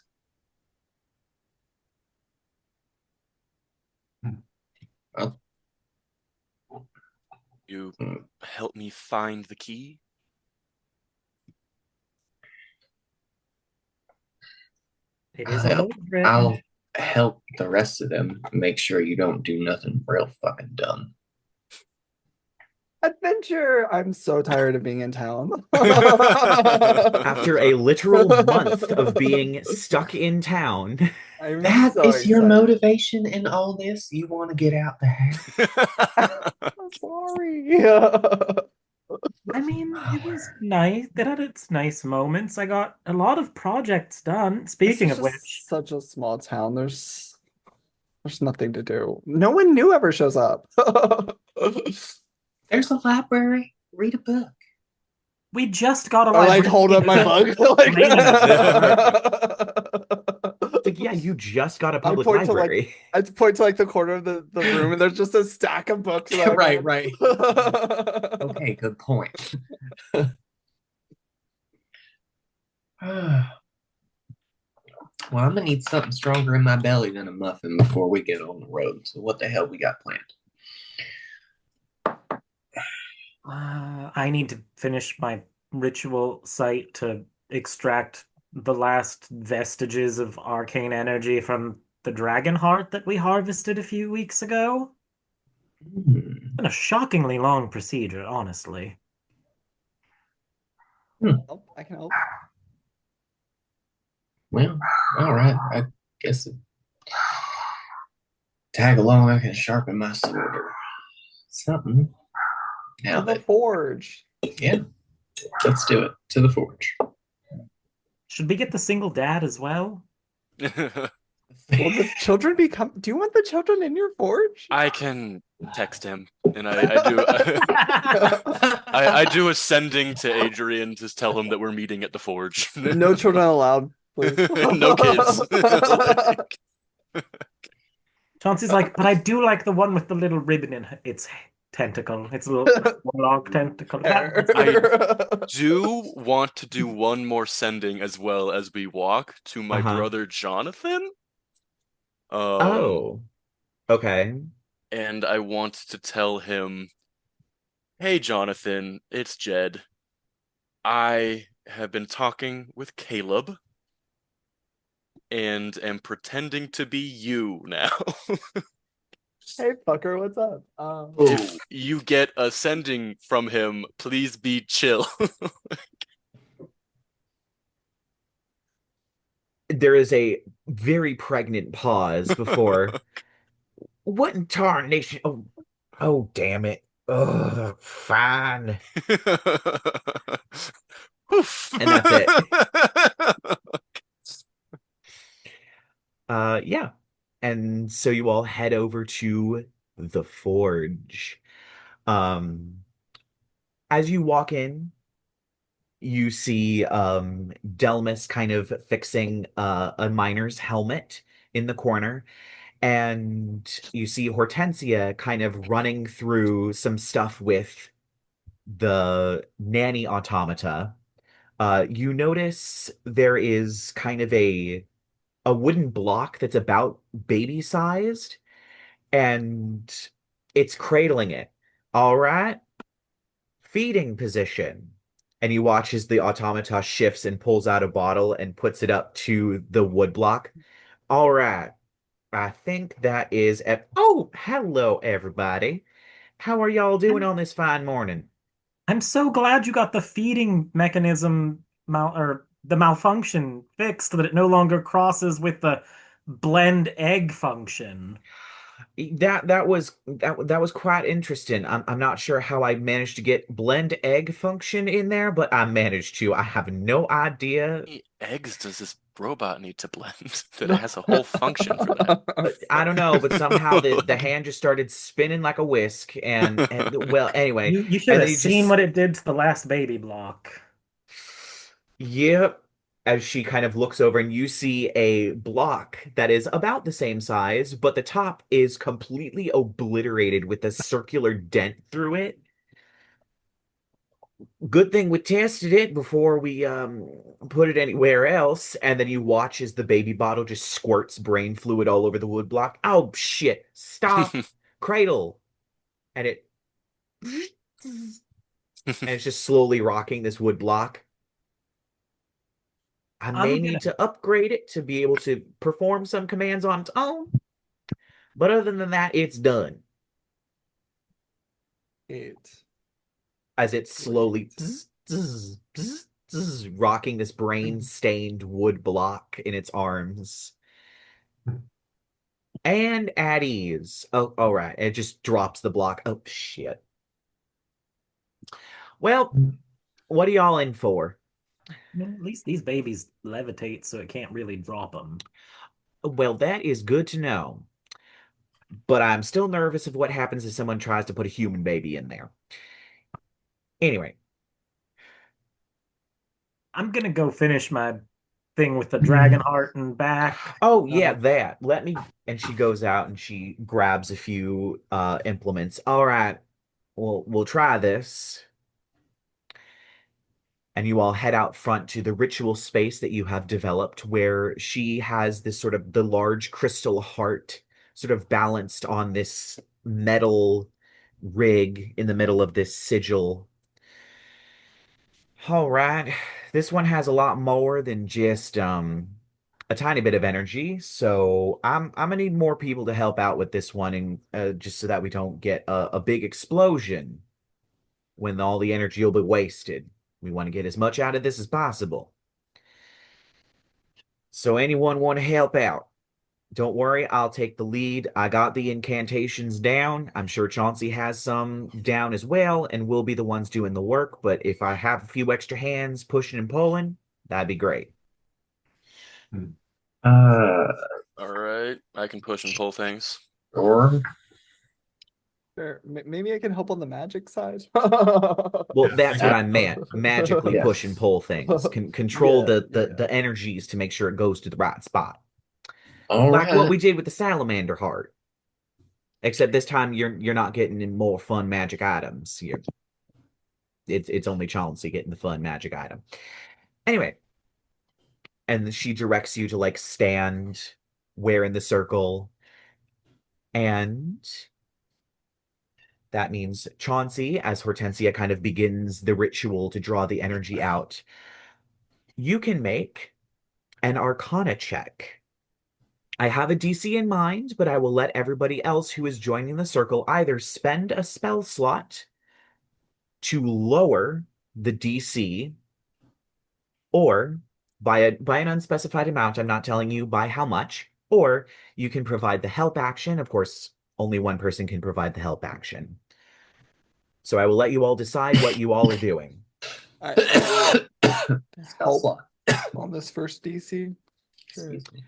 Well, you help me find the key? I'll help the rest of them make sure you don't do nothing real fucking dumb. Adventure! I'm so tired of being in town. After a literal month of being stuck in town. I'm That so is your excited. motivation in all this? You want to get out the house? I'm sorry. I mean, it was nice. It had its nice moments. I got a lot of projects done. This Speaking is of which, just such a small town. There's nothing to do. No one new ever shows up. There's a library. Read a book. we just got a I like library. hold up my book. Like, It's like, yeah, you just got a I public point to like library. I point to like the corner of the room and there's just a stack of books. Right, right. Okay, good point. Well, I'm gonna need something stronger in my belly than a muffin before we get on the road. So what the hell we got planned? I need to finish my ritual site to extract the last vestiges of arcane energy from the dragon heart that we harvested a few weeks ago. It's been a shockingly long procedure, honestly. I can help. Well, all right. I guess tag along. I can sharpen my sword or something. Now To the that, forge. yeah, let's do it to the forge. Should we get the single dad as well? Will the children become? Do you want the children in your forge? I can text him, and I do. I do a sending to Adrien to tell him that we're meeting at the forge. No children allowed, please. No kids. Chauncey's like, but I do like the one with the little ribbon in its tentacle. It's a little warlock tentacle. I do want to do one more sending as well as we walk to my brother Jonathan. Oh, okay. And I want to tell him, hey, Jonathan, it's Jed. I have been talking with Caleb and am pretending to be you now. Hey, fucker, what's up? If you get a sending from him, please be chill. There is a very pregnant pause before. What in tarnation? Oh, damn it. Ugh, fine. And that's it. Yeah. And so you all head over to the forge. As you walk in, you see Delmas kind of fixing a miner's helmet in the corner, and you see Hortensia kind of running through some stuff with the nanny automata. You notice there is kind of a wooden block that's about baby sized, and it's cradling it. All right, feeding position. And he watches the automata shifts and pulls out a bottle and puts it up to the wood block. All right, I think that is oh, hello everybody. How are y'all doing on this fine morning? I'm so glad you got the feeding mechanism or the malfunction fixed so that it no longer crosses with the blend egg function. That was quite interesting. I'm not sure how I managed to get blend egg function in there, but I managed to. I have no idea. How many eggs does this robot need to blend that it has a whole function for that? I don't know, but somehow the hand just started spinning like a whisk, and well, anyway, You should and have then he seen just what it did to the last baby block. yep. As she kind of looks over, and you see a block that is about the same size, but the top is completely obliterated with a circular dent through it. Good thing we tested it before we put it anywhere else. And then you watch as the baby bottle just squirts brain fluid all over the wood block. Oh shit! Stop, cradle, and it and it's just slowly rocking this wood block. I may need to upgrade it to be able to perform some commands on its own. But other than that, it's done. It as it's slowly rocking this brain-stained wood block in its arms. And at ease. Oh, all right. It just drops the block. Oh, shit. Well, what are y'all in for? At least these babies levitate, so it can't really drop them. Well, that is good to know. But I'm still nervous of what happens if someone tries to put a human baby in there. Anyway, I'm gonna go finish my thing with the dragon heart and back. oh yeah, that. Let me and she goes out and she grabs a few implements. All right. We'll try this. And you all head out front to the ritual space that you have developed where she has this sort of the large crystal heart sort of balanced on this metal rig in the middle of this sigil. All right. This one has a lot more than just a tiny bit of energy, so I'm gonna need more people to help out with this one and just so that we don't get a big explosion when all the energy will be wasted. We want to get as much out of this as possible. So anyone want to help out? Don't worry, I'll take the lead. I got the incantations down. I'm sure Chauncey has some down as well, and we'll be the ones doing the work. But if I have a few extra hands pushing and pulling, that'd be great. Uh, All right, I can push and pull things. or Sure. Maybe I can help on the magic side. Well, Yeah, that's what I exactly. meant. Magically Yes. push and pull things. Control Yeah, the energies to make sure it goes to the right spot. All Like what right. we did with the salamander heart. Except this time you're not getting in more fun magic items. It's only Chauncey getting the fun magic item. Anyway, and she directs you to like stand where in the circle, and that means Chauncey, as Hortensia kind of begins the ritual to draw the energy out, you can make an Arcana check. I have a DC in mind, but I will let everybody else who is joining the circle either spend a spell slot to lower the DC or by an unspecified amount. I'm not telling you by how much, or you can provide the help action. Of course, only one person can provide the help action. So I will let you all decide what you all are doing. I Spell help slot. on this first DC. Sure. Excuse me.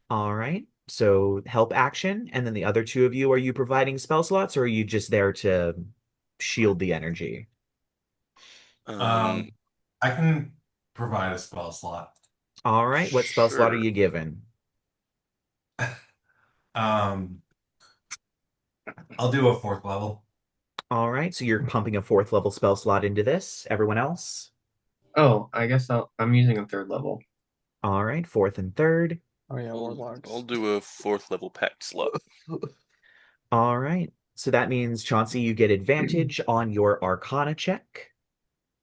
All right. So help action, and then the other two of you, are you providing spell slots, or are you just there to shield the energy? Um, I can provide a spell slot. All right. What spell slot are sure. you given? Um, I'll do a 4th level. All right. So you're pumping a 4th level spell slot into this. Everyone else? Oh, I guess I'm using a 3rd level. All right. 4th and 3rd. Oh yeah, I'll warlocks. do a 4th level pact slot. All right. So that means, Chauncey, you get advantage on your Arcana check.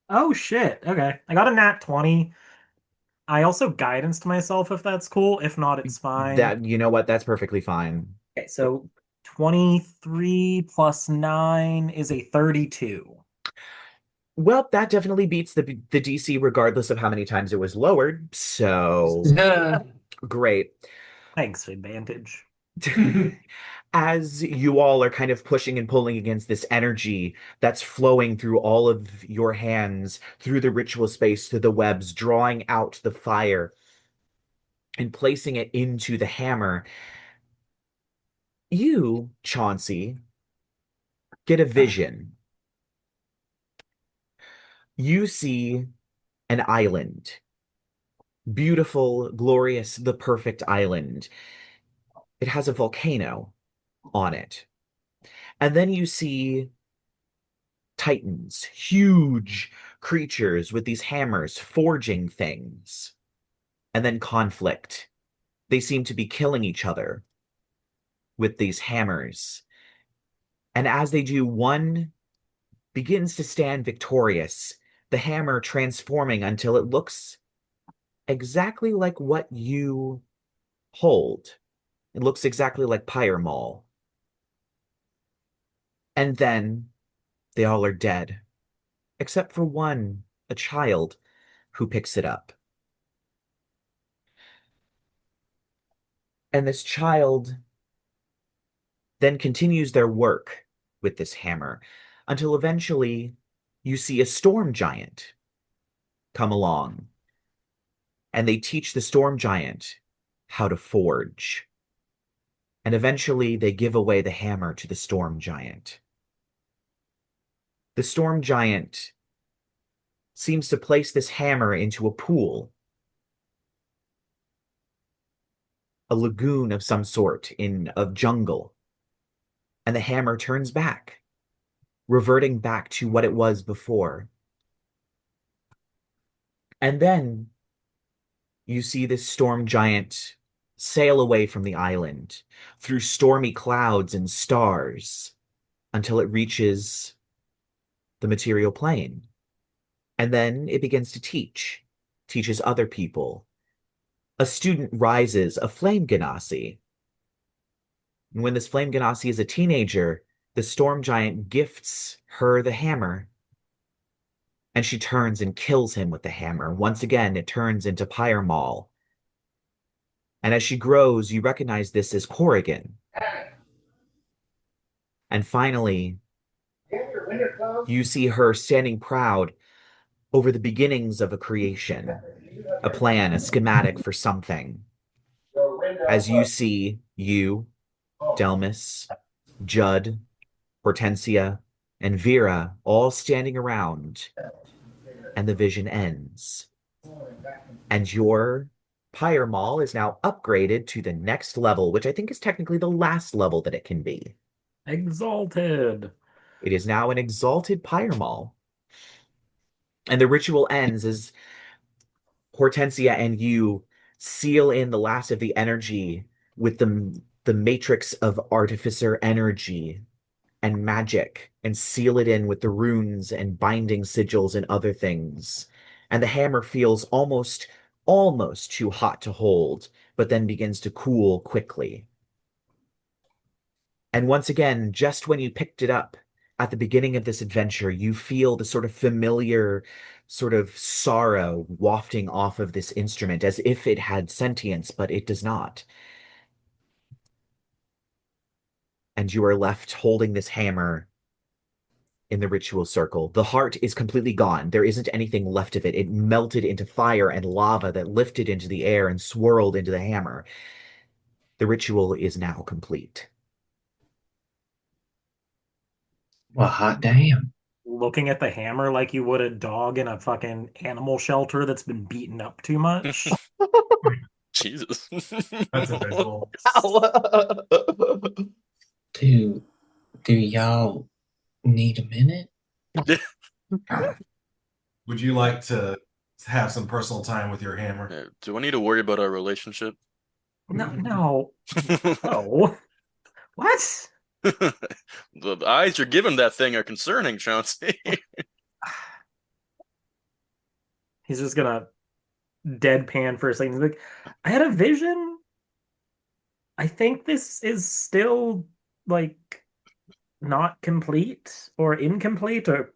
Oh shit. Okay. I got a nat 20. I also guidanced myself if that's cool. If not, it's fine. That, you know what? That's perfectly fine. Okay, so 23 plus 9 is a 32. Well, that definitely beats the DC regardless of how many times it was lowered. So great. Thanks, advantage. As you all are kind of pushing and pulling against this energy that's flowing through all of your hands, through the ritual space, through the webs, drawing out the fire and placing it into the hammer, you, Chauncey, get a vision. You see an island. Beautiful, glorious, the perfect island. It has a volcano on it. And then you see titans, huge creatures with these hammers forging things. And then conflict. They seem to be killing each other with these hammers. And as they do, one begins to stand victorious, the hammer transforming until it looks exactly like what you hold. It looks exactly like Pyre And then they all are dead. except for one, a child, who picks it up. And this child then continues their work with this hammer until eventually you see a storm giant come along, and they teach the storm giant how to forge. And eventually they give away the hammer to the storm giant. The storm giant seems to place this hammer into a pool, a lagoon of some sort in a jungle, and the hammer turns back, reverting back to what it was before. And then you see this storm giant sail away from the island through stormy clouds and stars until it reaches the material plane. And then it begins to teaches other people. A student rises, a flame genasi. And when this flame genasi is a teenager, the storm giant gifts her the hammer, and she turns and kills him with the hammer. Once again, it turns into Pyre Maul. And as she grows, you recognize this as Corrigan. And finally, you see her standing proud over the beginnings of a creation, a plan, a schematic for something. As you see you, Delmas, Judd, Hortensia, and Vera all standing around, and the vision ends. And your Pyre Maul is now upgraded to the next level, which I think is technically the last level that it can be. Exalted. It is now an exalted Pyre Maul. And the ritual ends as Hortensia and you seal in the last of the energy with the matrix of Artificer energy and magic, and seal it in with the runes and binding sigils and other things. And the hammer feels almost too hot to hold, but then begins to cool quickly. And once again, just when you picked it up at the beginning of this adventure, you feel the sort of familiar sort of sorrow wafting off of this instrument as if it had sentience, but it does not. And you are left holding this hammer in the ritual circle. The heart is completely gone. There isn't anything left of it. It melted into fire and lava that lifted into the air and swirled into the hammer. The ritual is now complete. Well, hot damn. Looking at the hammer like you would a dog in a fucking animal shelter that's been beaten up too much. Jesus. That's a visual. Do y'all need a minute? Would you like to have some personal time with your hammer? Yeah, do I need to worry about our relationship? No. Oh. What? The eyes you're giving that thing are concerning, Chauncey. He's just gonna deadpan for a second. He's like, I had a vision. I think this is still like not complete or incomplete, or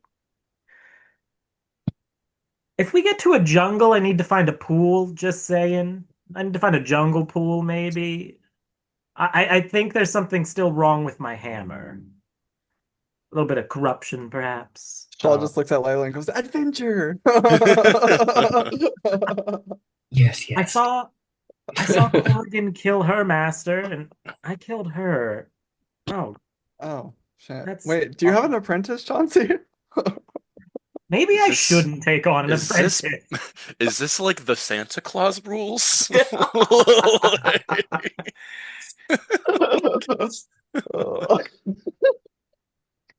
if we get to a jungle, I need to find a pool, just saying. I need to find a jungle pool, maybe. I think there's something still wrong with my hammer. A little bit of corruption, perhaps. Shaw just looks at Lyla and goes, "Adventure!" Yes, I yes. saw Corrigan kill her master, and I killed her. Oh, Oh, shit. That's Wait, do you have awful. an apprentice, Chauncey? maybe Is I this- shouldn't take on an is this- apprentice. Is this like the Santa Claus rules? Oh.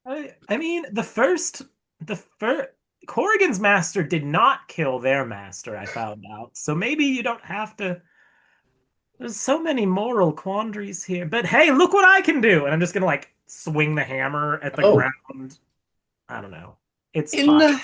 I mean, the first Corrigan's master did not kill their master, I found out. So maybe you don't have to. There's so many moral quandaries here. But hey, look what I can do! And I'm just gonna like swing the hammer at the Oh. ground. I don't know. It's In fine.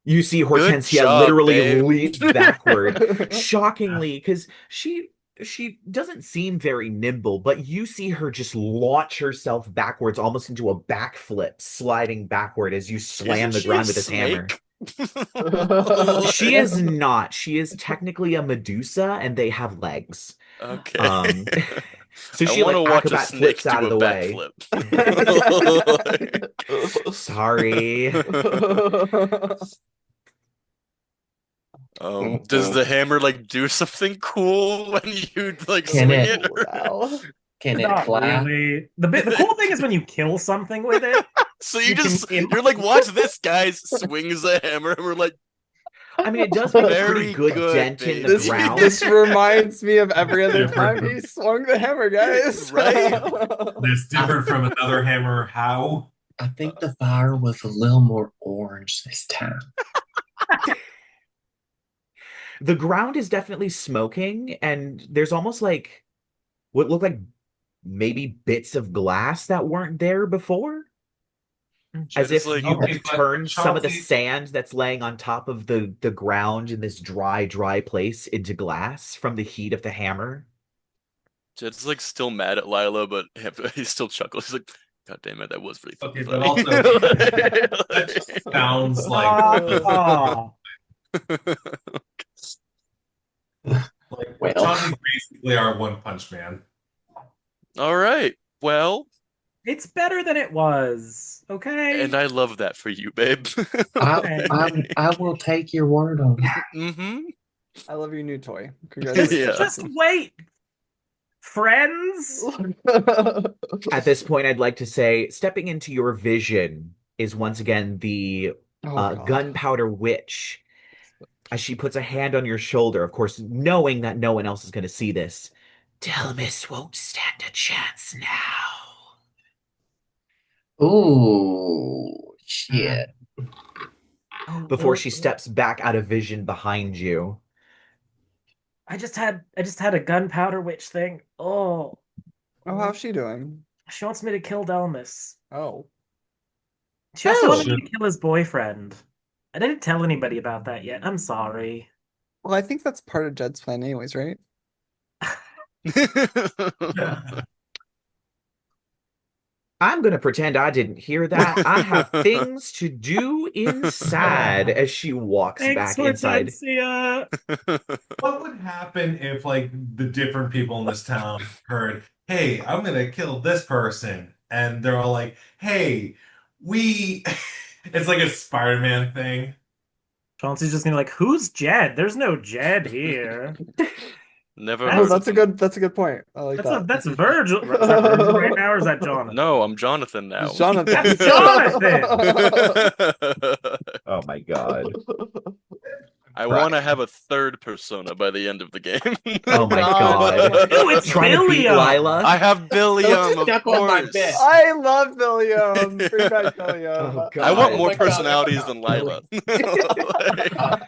You see Good Hortensia job, literally babe. leap backward, shockingly, because she she doesn't seem very nimble, but you see her just launch herself backwards, almost into a backflip, sliding backward as you slam Isn't the she a ground with this hammer. snake? She is not. She is technically a Medusa, and they have legs. Okay. So I she want to like watch a acrobat snake flips out do of a the way. backflip. Sorry. Does the hammer like do something cool when you like Can swing it- it? Wow. Can it Not fly? really. The cool thing is when you kill something with it. So You you're like, watch this, guys. Swings the hammer, and we're like, I mean, it does make a pretty Very good good, dent in the baby. ground. This reminds me of every other time he swung the hammer, guys. Right? That's different from another hammer. How? I think the fire was a little more orange this time. The ground is definitely smoking, and there's almost like what look like maybe bits of glass that weren't there before. Jed As is if like, you Okay, had but turned some of the Chauncey- sand that's laying on top of the ground in this dry place into glass from the heat of the hammer. Jed's like still mad at Lyla, but he still chuckles. He's like, God damn it, that was really Okay, funny. but also that just sounds like Ah. Well. Chauncey's basically our One Punch Man. All right. Well, It's better than it was. Okay. and I love that for you, babe. I will take your word on it. Mm-hmm. I love your new toy. Just, Congratulations. just wait, friends. At this point, I'd like to say, stepping into your vision is once again the Oh, God. gunpowder witch. As she puts a hand on your shoulder, of course, knowing that no one else is going to see this. Delmas won't stand a chance now. Ooh, shit. Before she steps back out of vision behind you. I just had a gunpowder witch thing. Oh, How's she doing? she wants me to kill Delmas. Oh. She also Oh. wanted me to kill his boyfriend. I didn't tell anybody about that yet. I'm sorry. Well, I think that's part of Jed's plan anyways, right? I'm going to pretend I didn't hear that. I have things to do inside as she walks Thanks back for inside. Tensia. What would happen if like the different people in this town heard, "Hey, I'm gonna kill this person," and they're all like, "Hey, we." It's like a Spider-Man thing. Chauncey's just gonna be like, "Who's Jed? There's no Jed here." Never Oh, heard that's a of him. good point. I like that. That's Virgil. Is that Virgil right now, or is that Jonathan? No, I'm Jonathan now. It's Jonathan. That's Jonathan. Oh my god. I want to have a third persona by the end of the game. Oh my God. god. Ooh, it's Trying to beat Billiam. Lyla? I have Billiam, of Step on my course. bit. I love Billiam. Bring back Billiam. Oh, God. I want more my God. personalities than Lyla.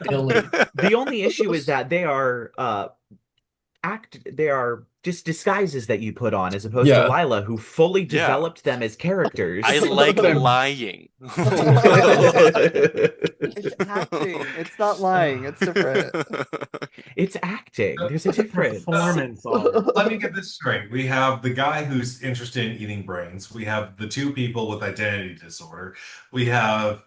Billy. The only issue is that they are just disguises that you put on as opposed to Yeah. Lyla, who fully Yeah. developed them as characters. I like lying. It's acting. It's not lying. It's different. It's acting. There's a difference. Performance art. Let me get this straight. We have the guy who's interested in eating brains. We have the two people with identity disorder. We have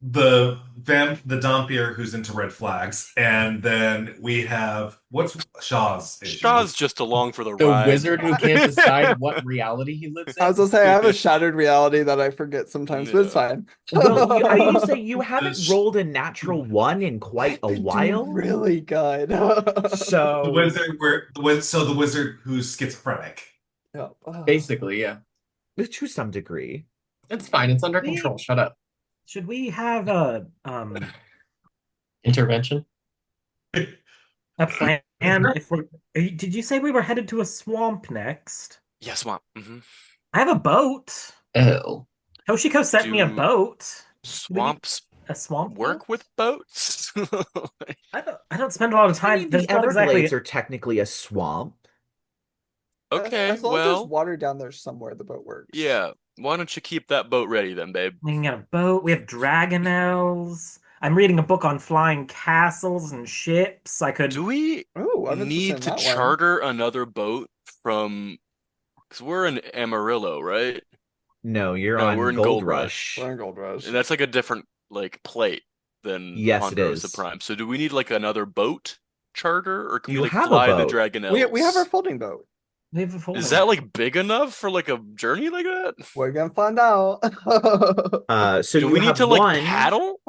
the Dhampir who's into red flags, and then we have what's Shaw's issue? Shaw's just along for the The ride. wizard who can't decide what reality he lives in. I was gonna say I have a shattered reality that I forget sometimes, but it's Yeah. fine. Well, you say you haven't rolled a natural one in quite a I've been while. doing really good. The So wizard who's schizophrenic. Yeah. Basically, yeah. to some degree. It's fine. It's under control. Shut up. Should we have a Intervention? plan? If we're, did you say we were headed to a swamp next? Yeah, swamp. Hmm. I have a boat. Oh. Toshiko sent me a Do boat. Swamps A swamp work boat? with boats? I don't spend a lot of time. I mean, the There's not Everglades exactly. are technically a swamp. Okay, As long as there's well, water down there somewhere, the boat works. yeah. Why don't you keep that boat ready then, babe? We got a boat. We have dragonels. I'm reading a book on flying castles and ships. I could. Do we Oh, I'm interested need in to that one. charter another boat from? Because we're in Amarillo, right? No, you're No, on we're in Gold Gold Rush. We're in Gold Rush. And that's like a different like plate than Yes, it Ponderosa is. Prime. So do we need like another boat charter, or can You we like have a fly the boat. Dragonelles? We have our folding boat. They have a folding Is that boat. like big enough for like a journey like that? We're gonna find out. So Do you we need have to like one. paddle?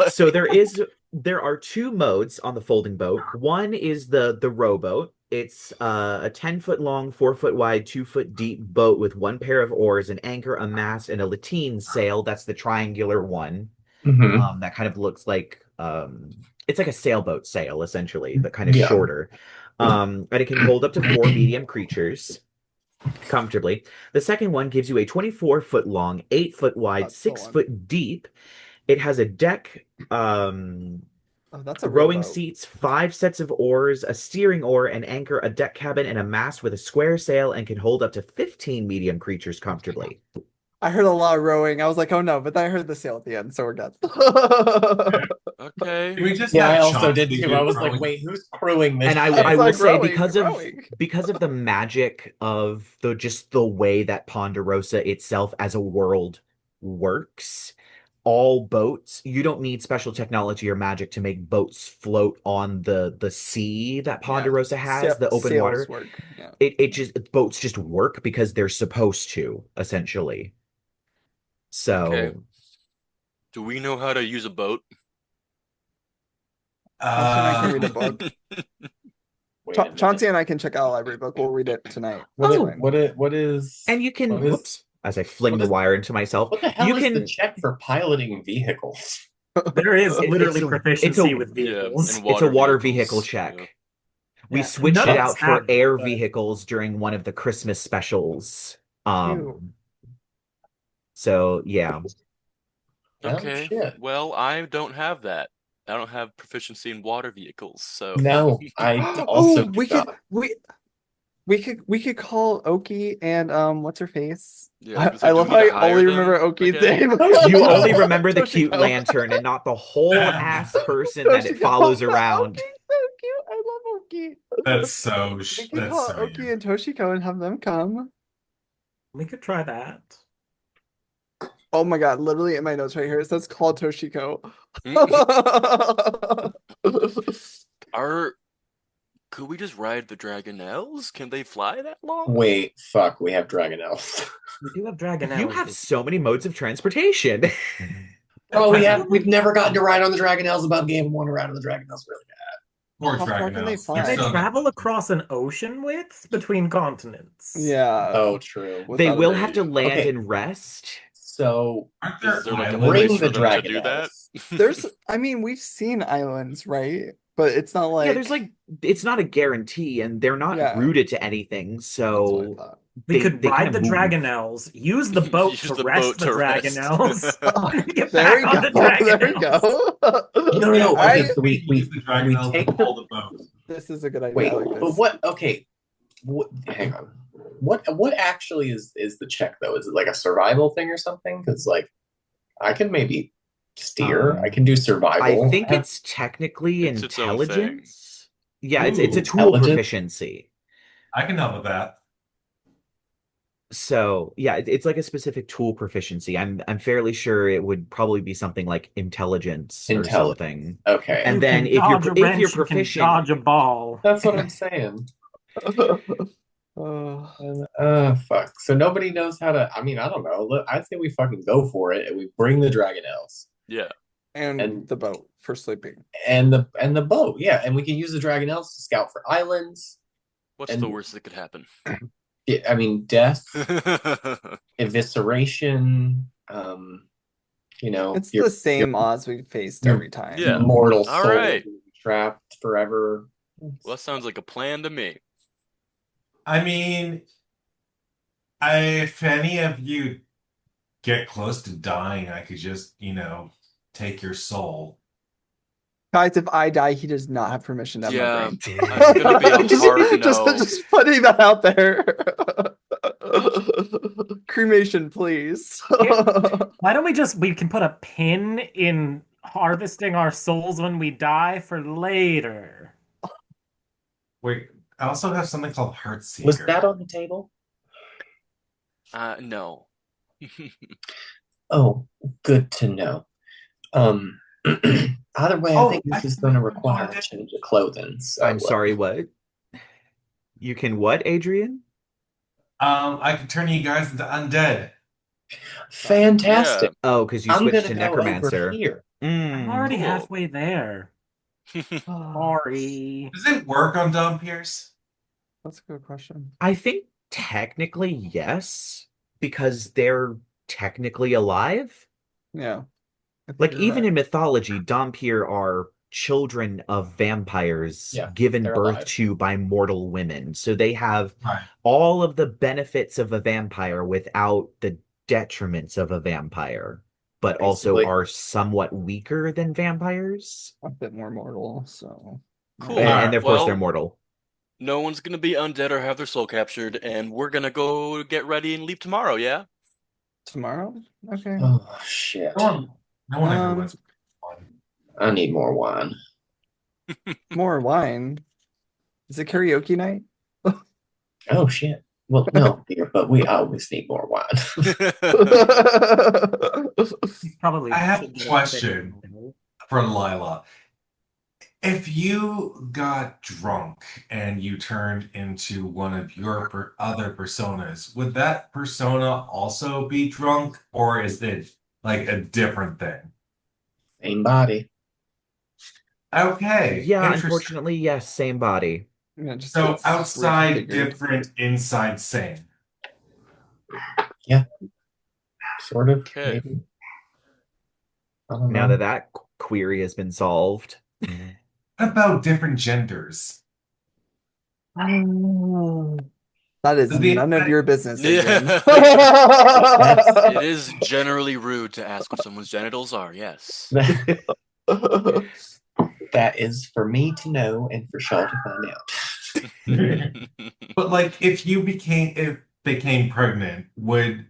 So there are two modes on the folding boat. One is the rowboat. It's a 10-foot long, 4-foot wide, 2-foot deep boat with one pair of oars, an anchor, a mast, and a lateen sail. That's the triangular one. Mhm. That kind of looks like it's like a sailboat sail essentially, but kind of Yeah. shorter. And it can hold up to 4 medium creatures comfortably. The second one gives you a 24-foot long, 8-foot wide, That's the one. 6-foot deep. It has a deck, Oh, that's a rowing rowboat. seats, 5 sets of oars, a steering oar, an anchor, a deck cabin, and a mast with a square sail, and can hold up to 15 medium creatures comfortably. I heard a lot of rowing. I was like, oh no, but then I heard the sail at the end, so we're good. Okay. Can we just Yeah, have I also Chauncey did too. do I was rowing? like, wait, who's crewing this? And I shit? will like say rowing, rowing. because of the magic of the way that Ponderosa itself as a world works, all boats, you don't need special technology or magic to make boats float on the sea that Ponderosa has, the open Sails water. work. Yeah. Boats just work because they're supposed to, essentially. Okay. So Do we know how to use a boat? Chauncey and I can read a book. Wait a minute. Chauncey and I can check out a library book. We'll read it tonight. What, Oh. what is and you can what is- whoops, as I fling what the is- wire into myself. what the hell You is the can check for piloting vehicles? There is It- literally it's a- proficiency with Yeah, vehicles. and it's a water vehicles, vehicle yeah. check. We Yeah, switched none it of us out for have it, air but- vehicles during one of the Christmas specials. Ew. So yeah. Oh, Okay. shit. Well, I don't have that. I don't have proficiency in water vehicles, so No, I also we do could not. we could call Oki and what's her face? Yeah, I was I gonna love say, how do we I need to hire only them remember Oki's again? name. You only remember the cute Toshiko. lantern and not the whole ass person that it Toshiko. follows around. Oki's so cute. I love Oki. That's so. We could That's call so. Oki you. and Toshiko and have them come. We could try that. Oh my god, literally in my notes right here, it says call Toshiko. Could we just ride the Dragonelles? Can they fly that long? Wait, fuck, we have Dragonelles. We do have Dragon You have so many modes of transportation. Oh, we've never gotten to ride on the Dragonelles. About game one to ride on the Dragonelles really bad. Poor How far can they Dragonelles. fly? They're They so- travel across an ocean width between continents. Yeah. Oh, true. Without They a will rage. have to land Okay. and rest. So Aren't there Is there like a islands? bring place the for them to do that? There's I mean, we've seen islands, right? But it's not like Yeah, there's like it's not a guarantee, and they're not Yeah. rooted to anything. that's what I So thought. We could they kind ride of the move. Dragonelles, use the boat Use to the rest boat the to rest. Dragonelles. Get There we back on go. the There we Dragonelles. go. No. I- Okay, so we Use the Dragonelles take to the- pull the boat. This is a good idea. wait, I like but this. what? Okay, hang on. What actually is the check though? Is it like a survival thing or something? Because like, I can maybe steer. I can do survival. I think it's technically It's its own thing. intelligence. Yeah, it's a Ooh, tool intelligence. proficiency. I can help with that. So yeah, it's like a specific tool proficiency. I'm fairly sure it would probably be something like intelligence or something. Okay, And You then can if dodge a you're wrench, you can proficient, dodge a ball. that's what I'm saying. Fuck. So nobody knows how to. I mean, I don't know. Look, I say we fucking go for it and we bring the Dragonelles Yeah. and the boat for sleeping. and the boat. Yeah, and we can use the Dragonelles to scout for islands. What's And- the worst that could happen? I mean, death, evisceration. It's your the same odds we faced you're- every time. Yeah. mortal All soul right. will be trapped forever. Well, that sounds like a plan to me. I mean, if any of you get close to dying, I could just, take your soul. Guys, if I die, he does not have permission to have Yeah, my brain. it's gonna be a hard no. just putting that out there. Cremation, please. Why don't we can put a pin in harvesting our souls when we die for later. Wait, I also have something called Was Heartseeker. that on the table? No. Oh, good to know. Either way, I think this is going to require a change of clothing. So, I'm sorry, what? You can what, Adrien? I can turn you guys into undead. fantastic. Oh, because you I'm switched gonna to go over Necromancer. here. I'm already Cool. halfway there. Sorry. Does it work on Dhampirs? That's a good question. I think technically yes, because they're technically alive. Yeah. I think Like you're even right. in mythology, Dhampir are children of vampires Yeah, given they're birth alive. to by mortal women. So they have Right. all of the benefits of a vampire without the detriments of a vampire, but also Basically. are somewhat weaker than vampires. A bit more mortal, so Cool. And of course they're Well, mortal. no one's gonna be undead or have their soul captured, and we're gonna go get ready and leave tomorrow, yeah? tomorrow? Okay. Oh shit! No one ever Um, lets me on. I need more wine. More wine. Is it karaoke night? Oh shit! Well, no, dear, but we always need more wine. Probably I have should a get question. fixed. For Lyla. If you got drunk and you turned into one of your other personas, would that persona also be drunk, or is it like a different thing? Same body. Okay, Yeah, interesting. unfortunately, yes, same body. Yeah, just So gets outside reconfigured. different, inside same. Yeah, sort of. Okay. Maybe. I don't Now know. that query has been solved. What about different genders? That is The- none of your business, Adrian. Yeah. It is generally rude to ask what someone's genitals are, yes. That is for me to know and for Shaw to find out. But like, if became pregnant, would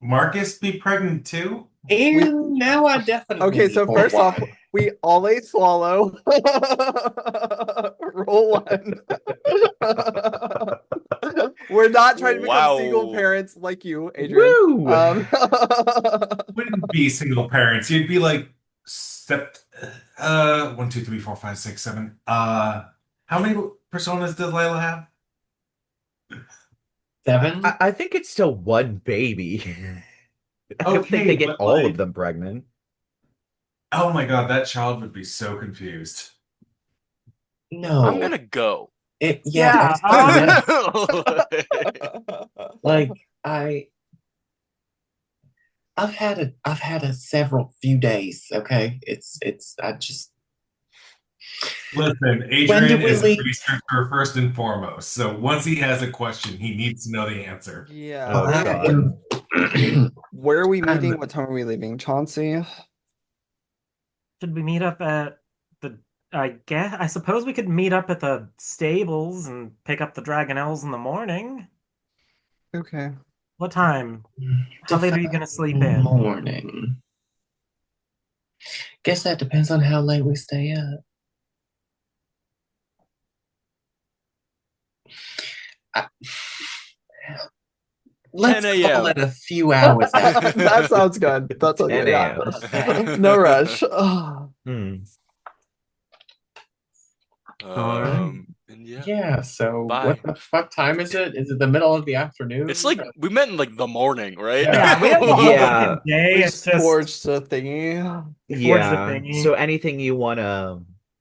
Marcus be pregnant too? And now I definitely Okay, need so more first off, wine. we always swallow. Roll one. We're not trying to become single Wow. parents like you, Adrian. Woo! Wouldn't be single parents. You'd be like sept 1, 2, 3, 4, 5, 6, 7. How many personas does Layla have? 7? I think it's still one baby. I don't think Okay, they get but all like, of them pregnant. oh my God, that child would be so confused. No. I'm gonna go. Yeah, Yeah, like I've had a several few days, okay? I just Listen, When do Adrian we is a leave? researcher first and foremost. So once he has a question, he needs to know the answer. Yeah. Oh, I God. am Where are we I'm- meeting? What time are we leaving? Chauncey? should we meet up at the? I suppose we could meet up at the stables and pick up the Dragonelles in the morning. Okay. What time? How late are you gonna sleep in? Morning. Guess that depends on how late we stay up. I- Let's 10 call a.m. it a few hours. That sounds good. That sounds good. 10 Yeah. a.m. No rush. Oh. Hmm. And yeah. Yeah, so Bye. what the fuck time is it? Is it the middle of the afternoon? It's like we met in like the morning, right? Yeah. Yeah, we have a whole Yeah. fucking day. We It's just just forged a thingy. we forged a Yeah. thingy. So anything you want to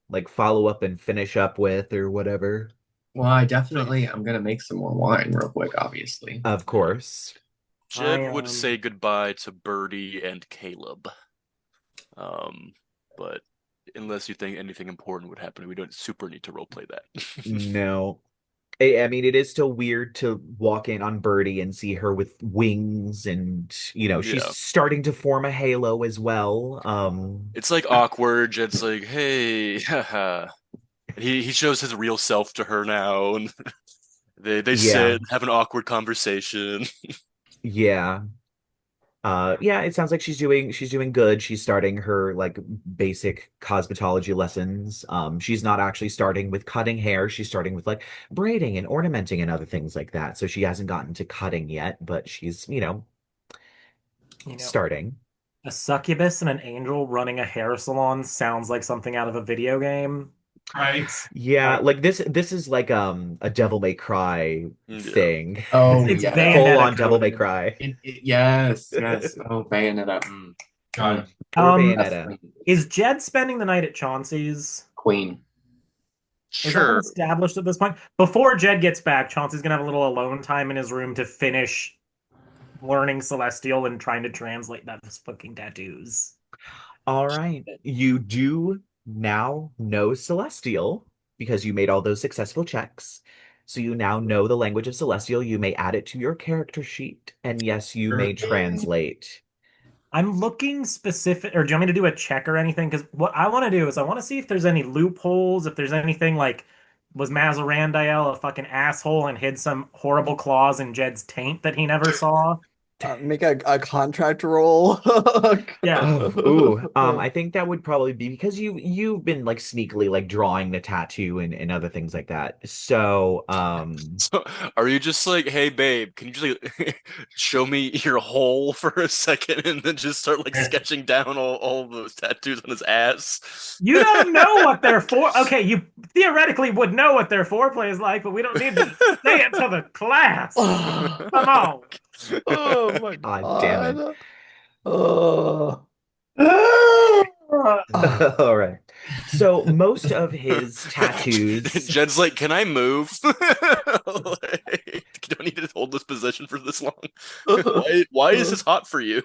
like follow up and finish up with or whatever? Well, I'm gonna make some more wine real quick, obviously. Of course. Jed would I, say goodbye to Birdie and Caleb. But unless you think anything important would happen, we don't super need to roleplay that. No. I mean, it is still weird to walk in on Birdie and see her with wings and, she's Yeah. starting to form a halo as well. It's like awkward. Jed's like, hey, haha. He shows his real self to her now, and they Yeah. sit, have an awkward conversation. Yeah. Yeah, it sounds like she's doing good. She's starting her like basic cosmetology lessons. She's not actually starting with cutting hair. She's starting with like braiding and ornamenting and other things like that. So she hasn't gotten to cutting yet, but she's, You know, starting. a succubus and an angel running a hair salon sounds like something out of a video game. Right? Yeah, like this is like a Devil May Cry Yeah. thing. Oh It's yeah. Full Bayonetta on Devil May coded. Cry. Yes, yes. Oh, Bayonetta. God. Poor That's Bayonetta. Is Jed spending the night at Chauncey's? Queen. Is that been Sure. established at this point? Before Jed gets back, Chauncey's gonna have a little alone time in his room to finish learning Celestial and trying to translate that as fucking tattoos. All right. You do now know Celestial because you made all those successful checks. So you now know the language of Celestial. You may add it to your character sheet. And yes, you may translate. I'm looking specific, or do you want me to do a check or anything? Because what I want to do is I want to see if there's any loopholes, if there's anything like, was Mazarandiel a fucking asshole and hid some horrible claws in Jed's taint that he never saw? Make a contract roll. Yeah. Oh, ooh. I think that would probably be because you've been like sneakily like drawing the tattoo and other things like that. So, So, are you just like, hey, babe, can you just like show me your hole for a second and then just start like sketching down all those tattoos on his ass? You don't know what they're for. Okay, you theoretically would know what their foreplay is like, but we don't need to say it to the class. Come on. Oh my God damn it. God. Oh. All right. So most of his tattoos. Jed's like, can I move? Like, do I need to hold this position for this long? Why is this hot for you?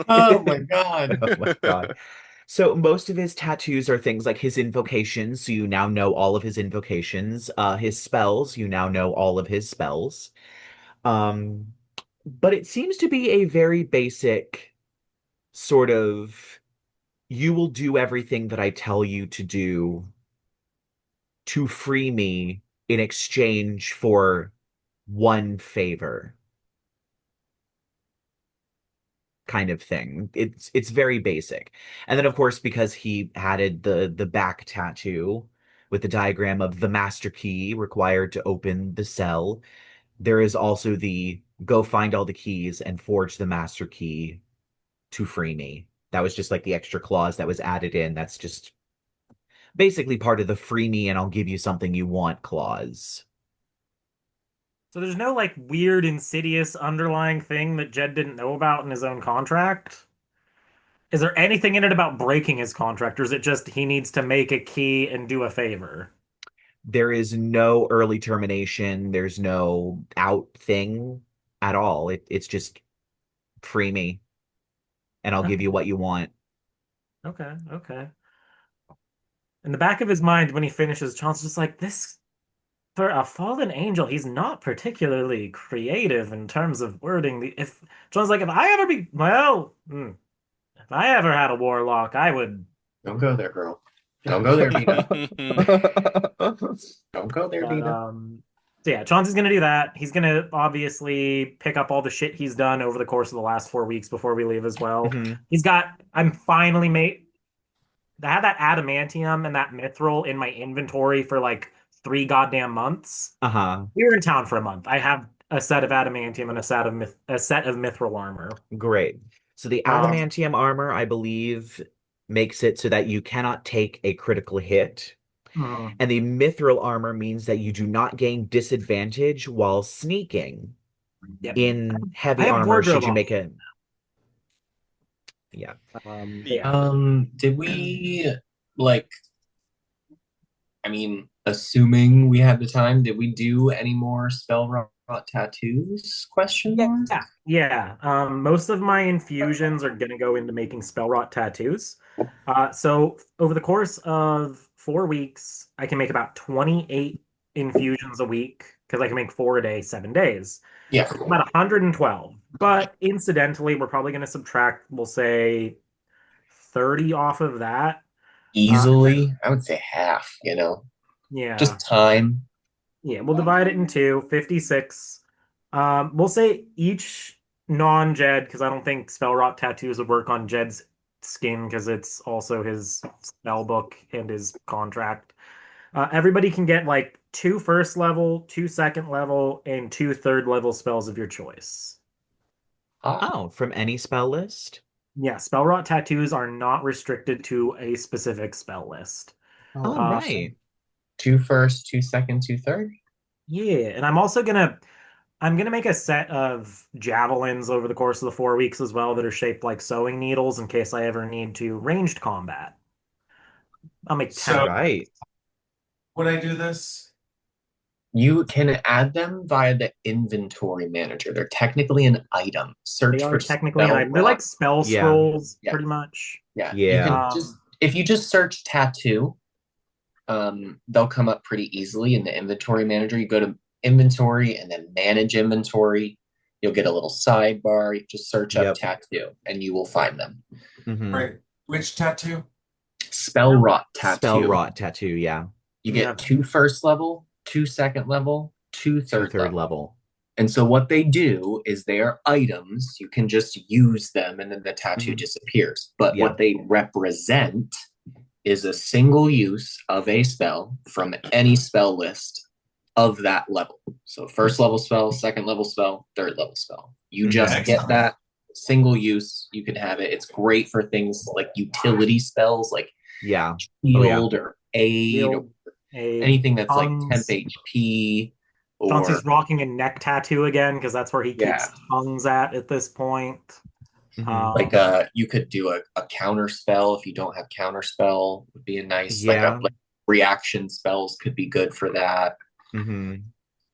Oh my God. Oh my God. So most of his tattoos are things like his invocations, so you now know all of his invocations. His spells, you now know all of his spells. Um, but it seems to be a very basic sort of you will do everything that I tell you to do to free me in exchange for one favor kind of thing. It's very basic. And then of course because he added the back tattoo with the diagram of the master key required to open the cell, there is also the go find all the keys and forge the master key to free me. That was just like the extra clause that was added in. That's just basically part of the free me and I'll give you something you want clause. So there's no like weird, insidious underlying thing that Jed didn't know about in his own contract? Is there anything in it about breaking his contract, or is it just he needs to make a key and do a favor? There is no early termination. There's no out thing at all. It's just free me and I'll give you what you want. Okay, okay. In the back of his mind, when he finishes, Chauncey's just like, this, for a fallen angel, he's not particularly creative in terms of wording. If Chauncey's like, if I ever be, well, if I ever had a warlock, I would. Don't go there, girl. Don't go there, Vita. Don't go there, But, Vita. so yeah, Chauncey's gonna do that. He's gonna obviously pick up all the shit he's done over the course of the last 4 weeks before we leave as well. Mhm. He's got. I'm finally made. I had that adamantium and that mithril in my inventory for like 3 goddamn months. Uh-huh. We were in town for a month. I have a set of adamantium and a set of mithril armor. Great. So the adamantium armor, I believe, makes it so that you cannot take a critical hit. Hmm. And the mithril armor means that you do not gain disadvantage while sneaking Yep. in I heavy have armor wardrobe should you on. make a yeah. Yeah. Did we like? I mean, assuming we had the time, did we do any more spell rot tattoos? Question mark. Yeah. Most of my infusions are gonna go into making spell rot tattoos. So over the course of 4 weeks, I can make about 28 infusions a week because I can make 4 a day, 7 days. Yeah. So about 112. But incidentally, we're probably gonna subtract, we'll say, 30 off of that. Easily, I would say half. Yeah. Just time. Yeah, we'll divide it in two, 56. We'll say each non-Jed, because I don't think spell rot tattoos would work on Jed's skin because it's also his spell book and his contract. Everybody can get like 2 first level, 2 second level, and 2 third level spells of your choice. Oh, from any spell list? Yeah, spell rot tattoos are not restricted to a specific spell list. Oh, Uh, right. 2 first, 2 second, 2 third. Yeah, and I'm gonna make a set of javelins over the course of the 4 weeks as well that are shaped like sewing needles in case I ever need to ranged combat. I'll make 10 So of them. Right. would I do this? You can add them via the inventory manager. They're technically an item. They Search are for technically an spell item. They're like rot. spell Yeah. scrolls, Yeah. pretty much. Yeah. You Yeah. can just if you just search tattoo, they'll come up pretty easily in the inventory manager. You go to inventory and then manage inventory. You'll get a little sidebar. You just search up Yep. tattoo and you will find them. Mhm. Right. Which tattoo? Spell rot tattoo. Spell rot tattoo, yeah. You Yeah. get 2 first level, 2 second level, 2 2 third third level. level. And so what they do is they are items. You can just use them and then the tattoo Mhm. disappears. But Yeah. what they represent is a single use of a spell from any spell list of that level. So first level spell, second level spell, third level spell. You just Mhm. get that single use. You can have it. It's great for things like utility spells like Yeah. shield or aid or Shield, aid, anything that's like temp tongues. HP or Chauncey's rocking a neck tattoo again because that's where he keeps Yeah. tongues at this point. Mhm. like you could do a counter spell if you don't have counter spell would be a nice Yeah. like reaction spells could be good for that. Mhm.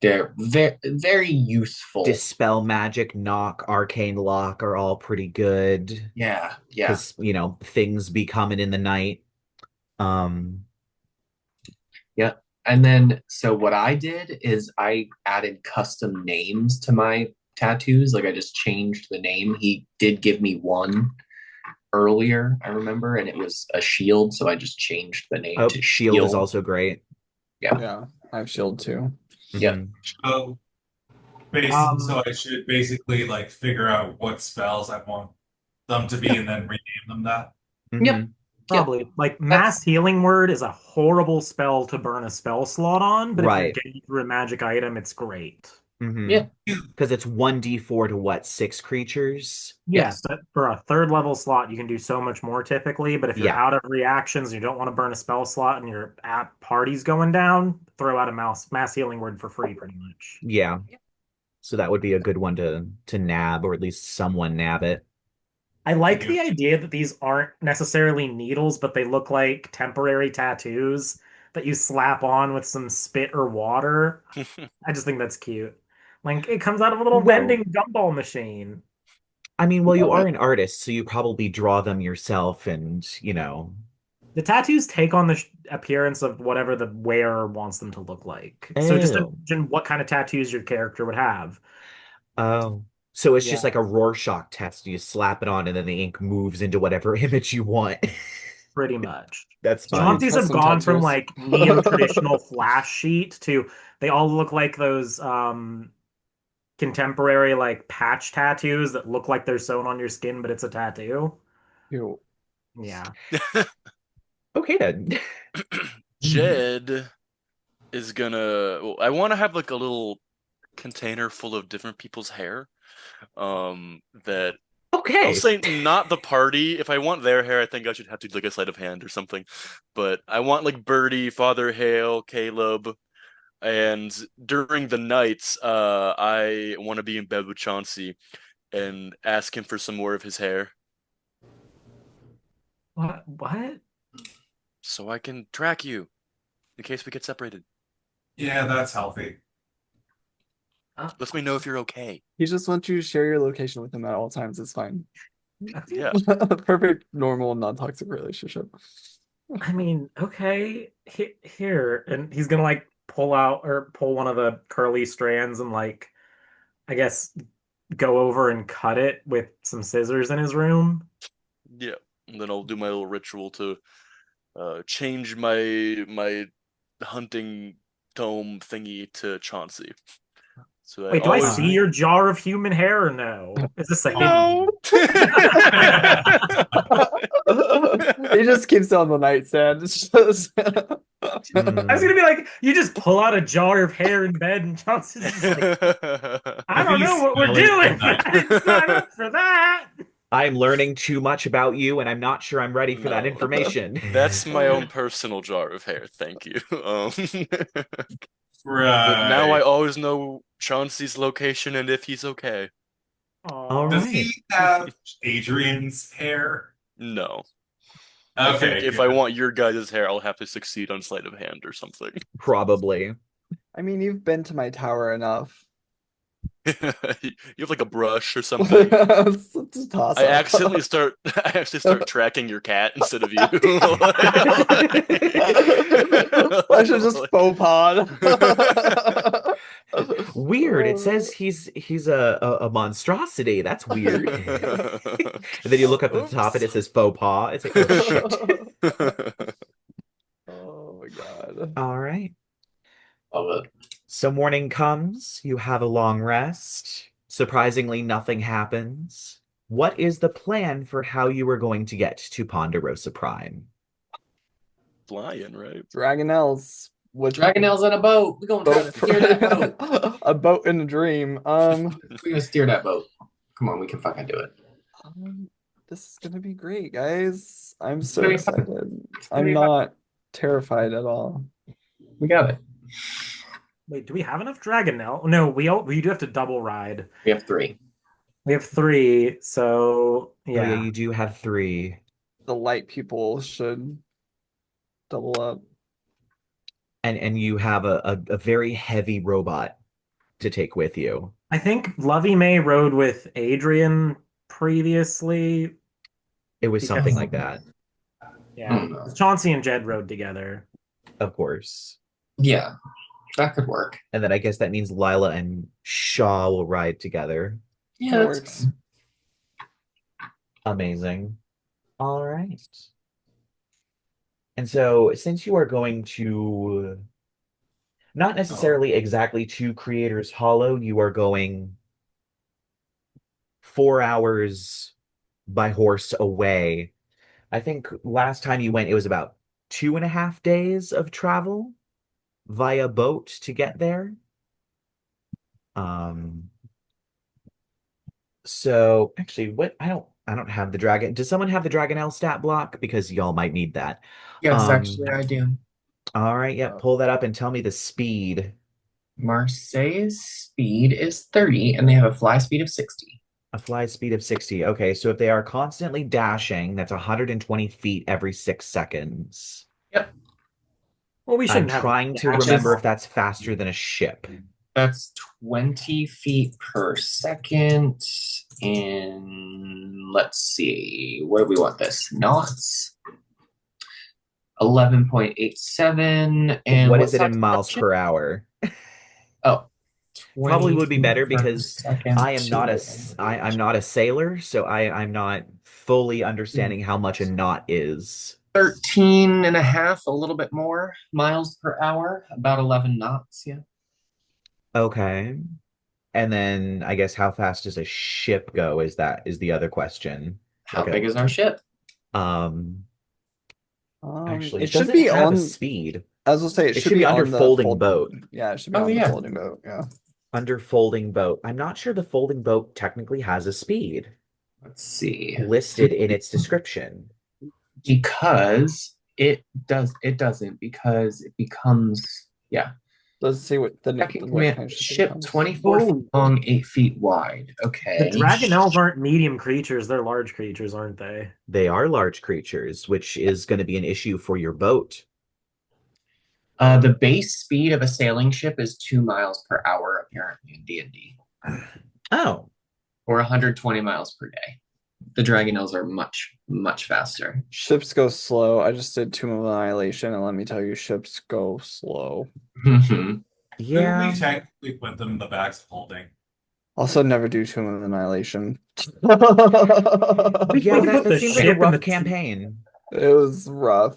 They're very useful. Dispel magic, knock, arcane lock are all pretty good Yeah. because, things be coming in the night. Um, Yeah. And then so what I did is I added custom names to my tattoos. Like I just changed the name. He did give me one earlier, I remember, and it was a shield, so I just changed the name to shield is Shield. also great. Yeah, I have shield too. Yeah. Mhm. So, so I should basically like figure out what spells I want them to be and then rename them that. Yep. Mhm. Probably. Like That's Mass Healing Word is a horrible spell to burn a spell slot on, but if you're Right. getting through a magic item, it's great. Mhm. yeah. Because it's 1d4 to what, 6 creatures? Yes, but for a third level slot, you can do so much more typically. But if you're Yeah. out of reactions, you don't want to burn a spell slot, and your app party's going down, throw out a mass healing word for free, pretty much. Yeah. So that would be a good one to nab, or at least someone nab it. I like you. the idea that these aren't necessarily needles, but they look like temporary tattoos that you slap on with some spit or water. I just think that's cute. Like it comes out of a little Well, vending gumball machine. I mean, well, you Love are it. an artist, so you probably draw them yourself and, The tattoos take on the appearance of whatever the wearer wants them to look like. So just Oh. imagine what kind of tattoos your character would have. Oh. So it's Yeah, just like a Rorschach test. You slap it on and then the ink moves into whatever image you want. pretty much. That's So many fun. Chauncey's have custom gone from tattoos. like neo-traditional flash sheet to they all look like those contemporary like patch tattoos that look like they're sewn on your skin, but it's a tattoo. Ew. Yeah. Okay then. Jed is gonna. Well, I want to have like a little container full of different people's hair. That I'll Okay. say not the party. If I want their hair, I think I should have to do like a sleight of hand or something. But I want like Birdie, Father Hale, Caleb, and during the nights, I want to be in bed with Chauncey and ask him for some more of his hair What? so I can track you in case we get separated. Yeah, that's healthy. Let me know if you're okay. He just wants you to share your location with him at all times. It's fine. Yeah. Perfect, normal, non-toxic relationship. I mean, okay, here, and he's gonna like pull one of the curly strands and like, I guess, go over and cut it with some scissors in his room. Yeah. And then I'll do my little ritual to change my hunting tome thingy to Chauncey. So I Wait, do I always see your jar of human hair or no? Is this a hidden? no. He just keeps it on the nightstand. It's just... I was gonna be like, you just pull out a jar of hair in bed, and Chauncey's just like, I don't know what we're doing. I didn't sign up for that. I'm learning too much about you, and I'm not sure I'm ready for that No. information. That's my own personal jar of hair. Thank you. But now I Right. always know Chauncey's location and if he's okay. All Does right. he have Adrian's hair? No. I think Okay, if good. I want your guys' hair, I'll have to succeed on sleight of hand or something. Probably. I mean, you've been to my tower enough. You have like a brush or something. It's a toss I up. accidentally start tracking your cat instead of you. I should just faux pod. Weird. It says he's a monstrosity. That's weird. And then you look up at the top and it says faux pas. It's like, oh shit. Oh my god. All right. Love it. So morning comes, you have a long rest. Surprisingly, nothing happens. What is the plan for how you are going to get to Ponderosa Prime? Flying, right? Dragonelles. With Dragonel's on a boat. We're gonna try boat to steer that boat. a boat in a dream. We're gonna steer that boat. Come on, we can fucking do it. This is gonna be great, guys. I'm so gonna be fun. excited. gonna I'm be fun. not terrified at all. We got it. Wait, do we have enough Dragonelle? No, we do have to double ride. We have 3. We have 3, so Oh yeah, yeah. you do have 3. The light people should double up. And you have a very heavy robot to take with you. I think Lovey May rode with Adrien previously. It was something Because- like that, Yeah. Chauncey and Jed rode together. of course. Yeah, that could work. And then I guess that means Lyla and Shaw will ride together. Yeah, That that's works. fine. Amazing. All right. And so, since you are going to not necessarily exactly to Creator's Hollow, you are going 4 hours by horse away. I think last time you went, it was about 2.5 days of travel via boat to get there. So actually, what I don't have the dragon. Does someone have the Dragonelle stat block? Because y'all might need that. Yes, Um, actually, I do. All right, yeah, pull that up and tell me the speed. Marseille's speed is 30, and they have a fly speed of 60. A fly speed of 60. Okay, so if they are constantly dashing, that's 120 feet every 6 seconds. Yep. Well, we I'm shouldn't have trying to That's remember just- if that's faster than a ship. That's 20 feet per second. In, let's see, where do we want this? Knots. 11.87. And What what is it in size miles ship? per hour? Oh. Probably 20 would be better feet per because second I am to- not I'm not a sailor, so I'm not fully understanding how much a knot is. 13 and a half, a little bit more miles per hour, about 11 knots. Yeah. Okay. And then I guess how fast does a ship go is the other question. How Okay. big is our ship? Actually, it it should doesn't be have on. a speed. As I'll say, it It should should be under on the folding boat. Yeah, it should be Oh, on the yeah. folding boat. Yeah. Under folding boat. I'm not sure the folding boat technically has a speed Let's see. listed in its description. Because it doesn't because it becomes Let's see what the second what command kind of ship it ship becomes. 24 Oh. feet long, 8 feet wide. Okay. The Dragonelles aren't medium creatures, they're large creatures, aren't they? They are large creatures, which is going to be an issue for your boat. The base speed of a sailing ship is 2 miles per hour, apparently in D&D, Oh, or 120 miles per day. The Dragonelles are much, much faster. Ships go slow. I just did Tomb of Annihilation, and let me tell you, ships go slow. Couldn't yeah. we technically put them in the bags of holding? Also, never do Tomb of Annihilation. Yeah, We can that put the seems like a ship in rough the- campaign. It was rough.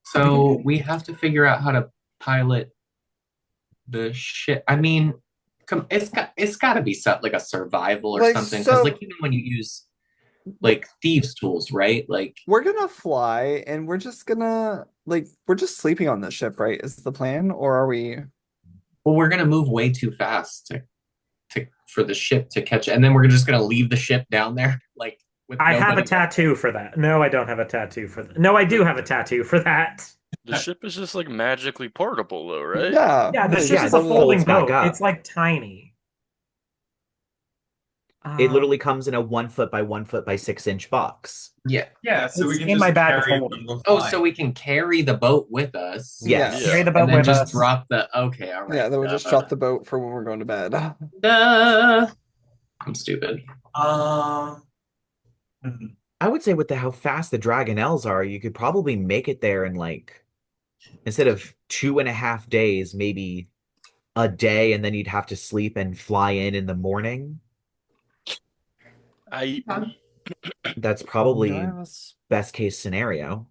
So we have to figure out how to pilot the ship. I mean, It's got to be like a survival or Like, something. Because so like when you use like thieves' tools, right? Like we're gonna fly and we're just gonna we're just sleeping on the ship, right? Is the plan, or are we? well, we're gonna move way too fast to for the ship to catch, and then we're just gonna leave the ship down there, like with I have a nobody. tattoo for that. No, I don't have a tattoo for that. No, I do have a tattoo for that. The ship is just like magically portable, though, right? Yeah, Yeah, the it's ship Yeah, just is it a something. folding folds back boat. up. It's like tiny. It literally comes in a 1 foot by 1 foot by 6 inch box. Yeah. Yeah, so we It's can in my just bag of carry it holding. when we're Oh, flying. so we can carry the boat with us. Yes. Yeah. Carry the boat And then with just us. drop the. Okay, all right. Yeah, then we just drop the boat for when we're going to bed. Duh. I'm stupid. Um, I would say with how fast the Dragonelles are, you could probably make it there in like instead of 2.5 days, maybe a day, and then you'd have to sleep and fly in the morning. I That's Do I probably have a s- best case scenario.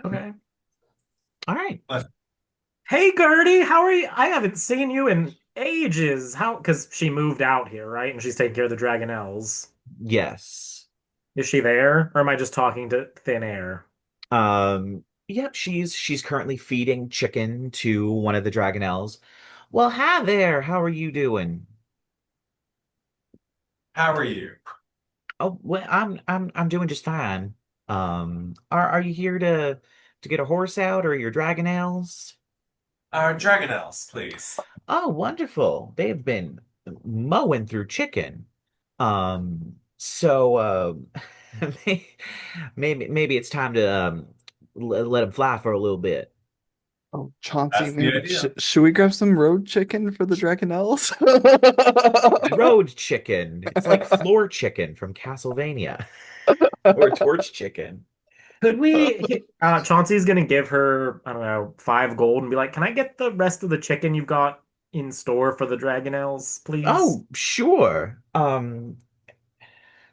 Okay. All right. Hey, Gertie, how are you? I haven't seen you in ages. How? Because she moved out here, right? And she's taking care of the Dragonelles. Yes. Is she there, or am I just talking to thin air? Yep, she's currently feeding chicken to one of the Dragonelles. Well, hi there. How are you doing? how are you? Oh, well, I'm doing just fine. Are you here to get a horse out or your Dragonelles? Our Dragonelles, please. Oh, wonderful. They've been mowing through chicken. So maybe it's time to let them fly for a little bit. Oh, Chauncey, That's the maybe idea. should we grab some road chicken for the Dragonelles? Road chicken. It's like floor chicken from Castlevania or torch chicken. Could we? Chauncey's gonna give her, I don't know, 5 gold and be like, "Can I get the rest of the chicken you've got in store for the Dragonelles, please?" Oh, sure.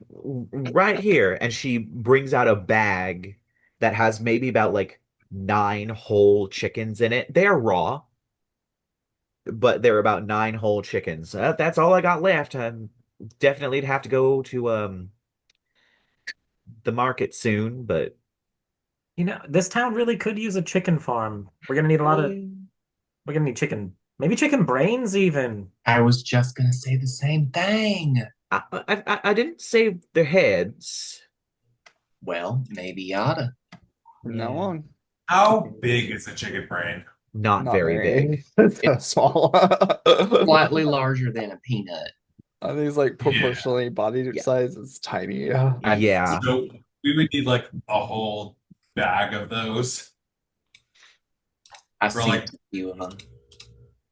Right here. And she brings out a bag that has maybe about like 9 whole chickens in it. They're raw, but they're about 9 whole chickens. That's all I got left. I'm definitely have to go to the market soon, but You know, this town really could use a chicken farm. We're gonna need a lot of. I, We're gonna need chicken, maybe chicken brains even. I was just gonna say the same thing. I didn't save their heads. Well, maybe you oughta. From now Yeah. on, How big is a chicken brain? Not not very big. It's small. Slightly larger than a peanut. I think it's like proportionally body Yeah. size. It's tiny. Yeah. So we would need like a whole bag of those. I For see like- a few of them.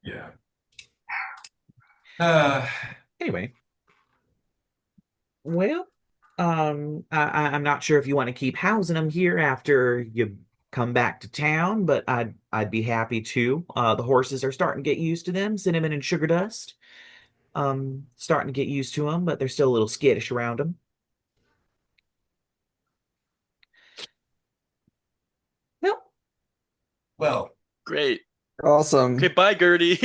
Yeah. Anyway, well, I'm not sure if you want to keep housing them here after you come back to town, but I'd be happy to. The horses are starting to get used to them, cinnamon and sugar dust. Starting to get used to them, but they're still a little skittish around them. Well, well, great. Awesome. Okay, bye, Gertie.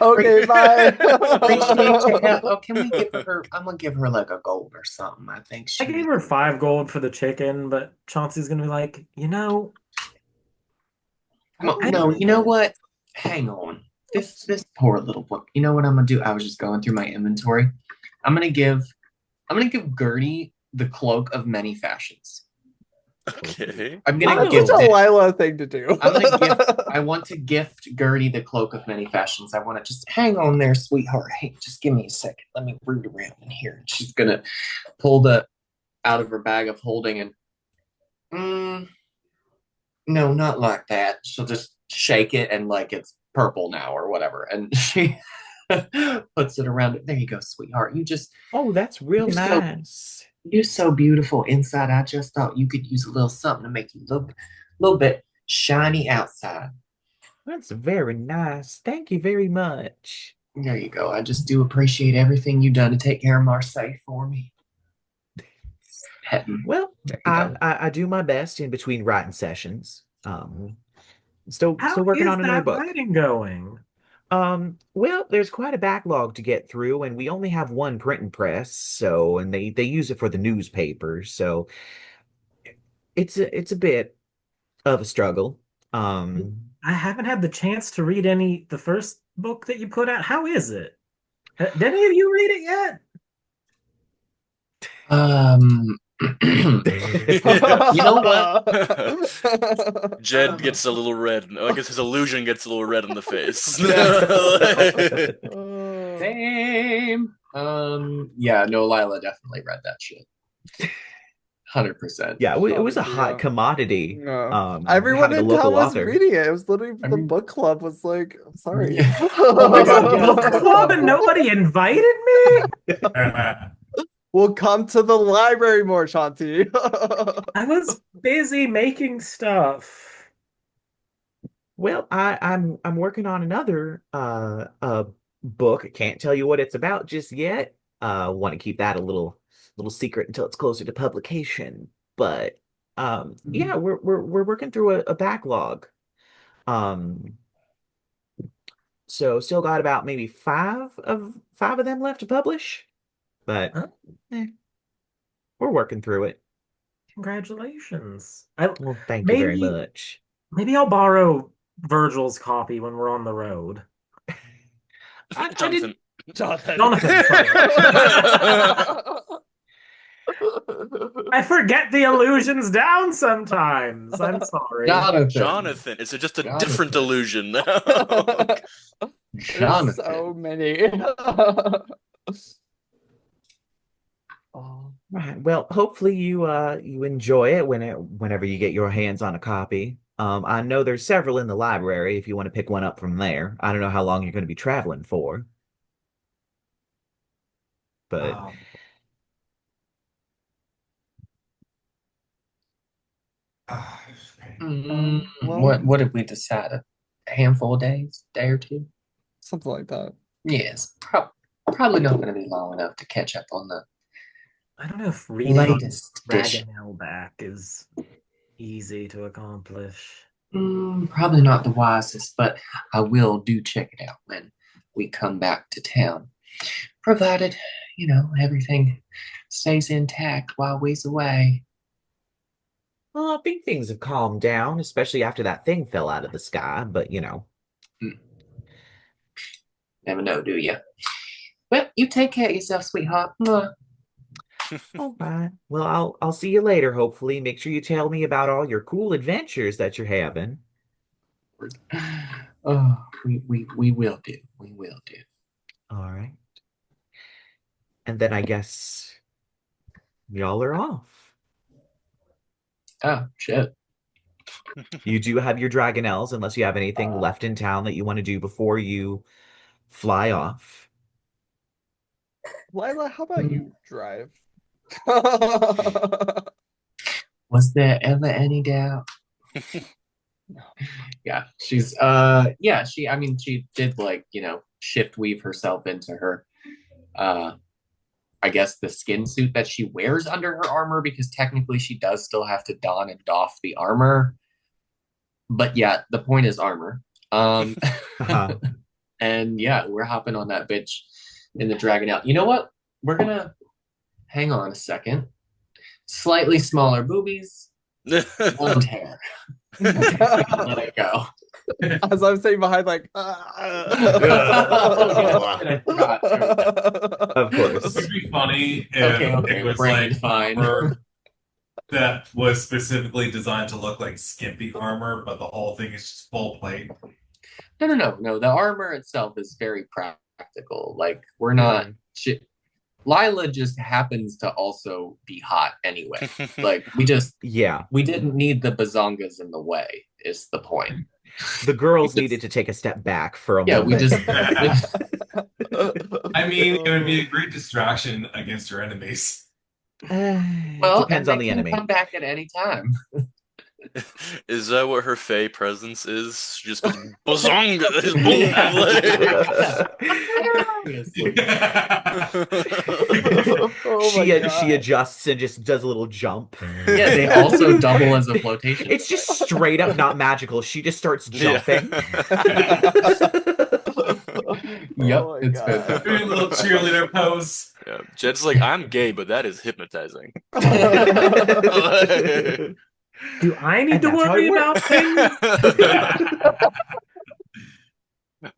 Okay, bye. Appreciate your help. Oh, can we give her? I'm gonna give her like a gold or something. I think I she. gave her 5 gold for the chicken, but Chauncey's gonna be like, No, you know what? Hang on. This poor little book. You know what I'm gonna do? I was just going through my inventory. I'm gonna give Gertie the cloak of many fashions. Okay. I'm gonna That's gift such a it. Lyla thing to do. I want to gift Gertie the cloak of many fashions. I want to just hang on there, sweetheart. Hey, just give me a second. Let me root around in here. She's gonna pull the out of her bag of holding and no, not like that. She'll just shake it and like it's purple now or whatever. And she puts it around it. There you go, sweetheart. oh, that's real You're so- nice. You're so beautiful inside. I just thought you could use a little something to make you look a little bit shiny outside. That's very nice. Thank you very much. There you go. I just do appreciate everything you've done to take care of Marseille for me. Petting. Well, There you go. I do my best in between writing sessions. Still How working is on another that book. writing going? Well, there's quite a backlog to get through, and we only have one printing press, so and they use it for the newspapers, so it's a bit of a struggle. Um, I haven't had the chance to read the first book that you put out. How is it? Did any of you read it yet? Um, you know what? Jed gets a little red. I guess his illusion gets a little red in the face. Same. Yeah, no, Lyla definitely read that shit. 100%. Yeah, it was a Obviously, hot yeah. commodity. No. Everyone Having a in town local was author. reading it. It was literally I the mean- book club was like, I'm sorry. Yeah. Oh my God, yeah. book club and nobody invited me? We'll come to the library more, Chauncey. I was busy making stuff. Well, I'm working on another book. I can't tell you what it's about just yet. Want to keep that a little secret until it's closer to publication. But yeah, we're working through a backlog. Um, so still got about maybe five of them left to publish, but Huh? eh, we're working through it. Congratulations. Well, thank you very much. Maybe I'll borrow Virgil's copy when we're on the road. I Jonathan. Jonathan, sorry. I forget the illusions down sometimes. I'm sorry. Jonathan. Is it just a Jonathan. different illusion now? There's Jonathan. so many. Oh. Right. Well, hopefully you enjoy it whenever you get your hands on a copy. I know there's several in the library if you want to pick one up from there. I don't know how long you're going to be traveling for, but Well, What did we decide? A handful of days, day or two? something like that. Yes, probably not going to be long enough to catch up on the I don't know if reading on latest edition. Dragon back is easy to accomplish. Probably not the wisest, but I will check it out when we come back to town. Provided, everything stays intact while we's away. well, I think things have calmed down, especially after that thing fell out of the sky. But Never know, do you? Well, you take care of yourself, sweetheart. Mwah. all right. Well, I'll see you later. Hopefully, make sure you tell me about all your cool adventures that you're having. Oh, we will do. We will do. All right. And then I guess y'all are off. Oh, shit. You do have your dragonelles, unless you have anything left in town that you want to do before you fly off. Lyla, how about you drive? Was there ever any doubt? Yeah, she's she did shift weave herself into her I guess the skin suit that she wears under her armor, because technically she does still have to don and doff the armor. But yeah, the point is armor. Uh-huh. And yeah, we're hopping on that bitch in the dragon out. You know what? We're gonna hang on a second. Slightly smaller boobies, blonde hair. Let it go. As I'm saying behind, like, Of It course. would be funny if Okay, it was brain like fine. armor that was specifically designed to look like skimpy armor, but the whole thing is just full plate. No. The armor itself is very practical. Like, we're not. Lyla just happens to also be hot anyway. Like, we didn't need the bazongas in the way, is the point. The girls needed to take a step back for a moment. We just. I mean, it would be a great distraction against your enemies. Well, Well, depends and on they the can enemy. come back at any time. Is that what her Fey presence is? She just goes bazonga, boom. Oh my She God. adjusts and just does a little jump. Yeah, they also double as a flotation. It's just straight up not magical. She just starts jumping. Yep, Oh my it's God. fantastic. Doing a little cheerleader pose. Yeah, Jed's like, I'm gay, but that is hypnotizing. Do I need And to that's how worry it about works. things?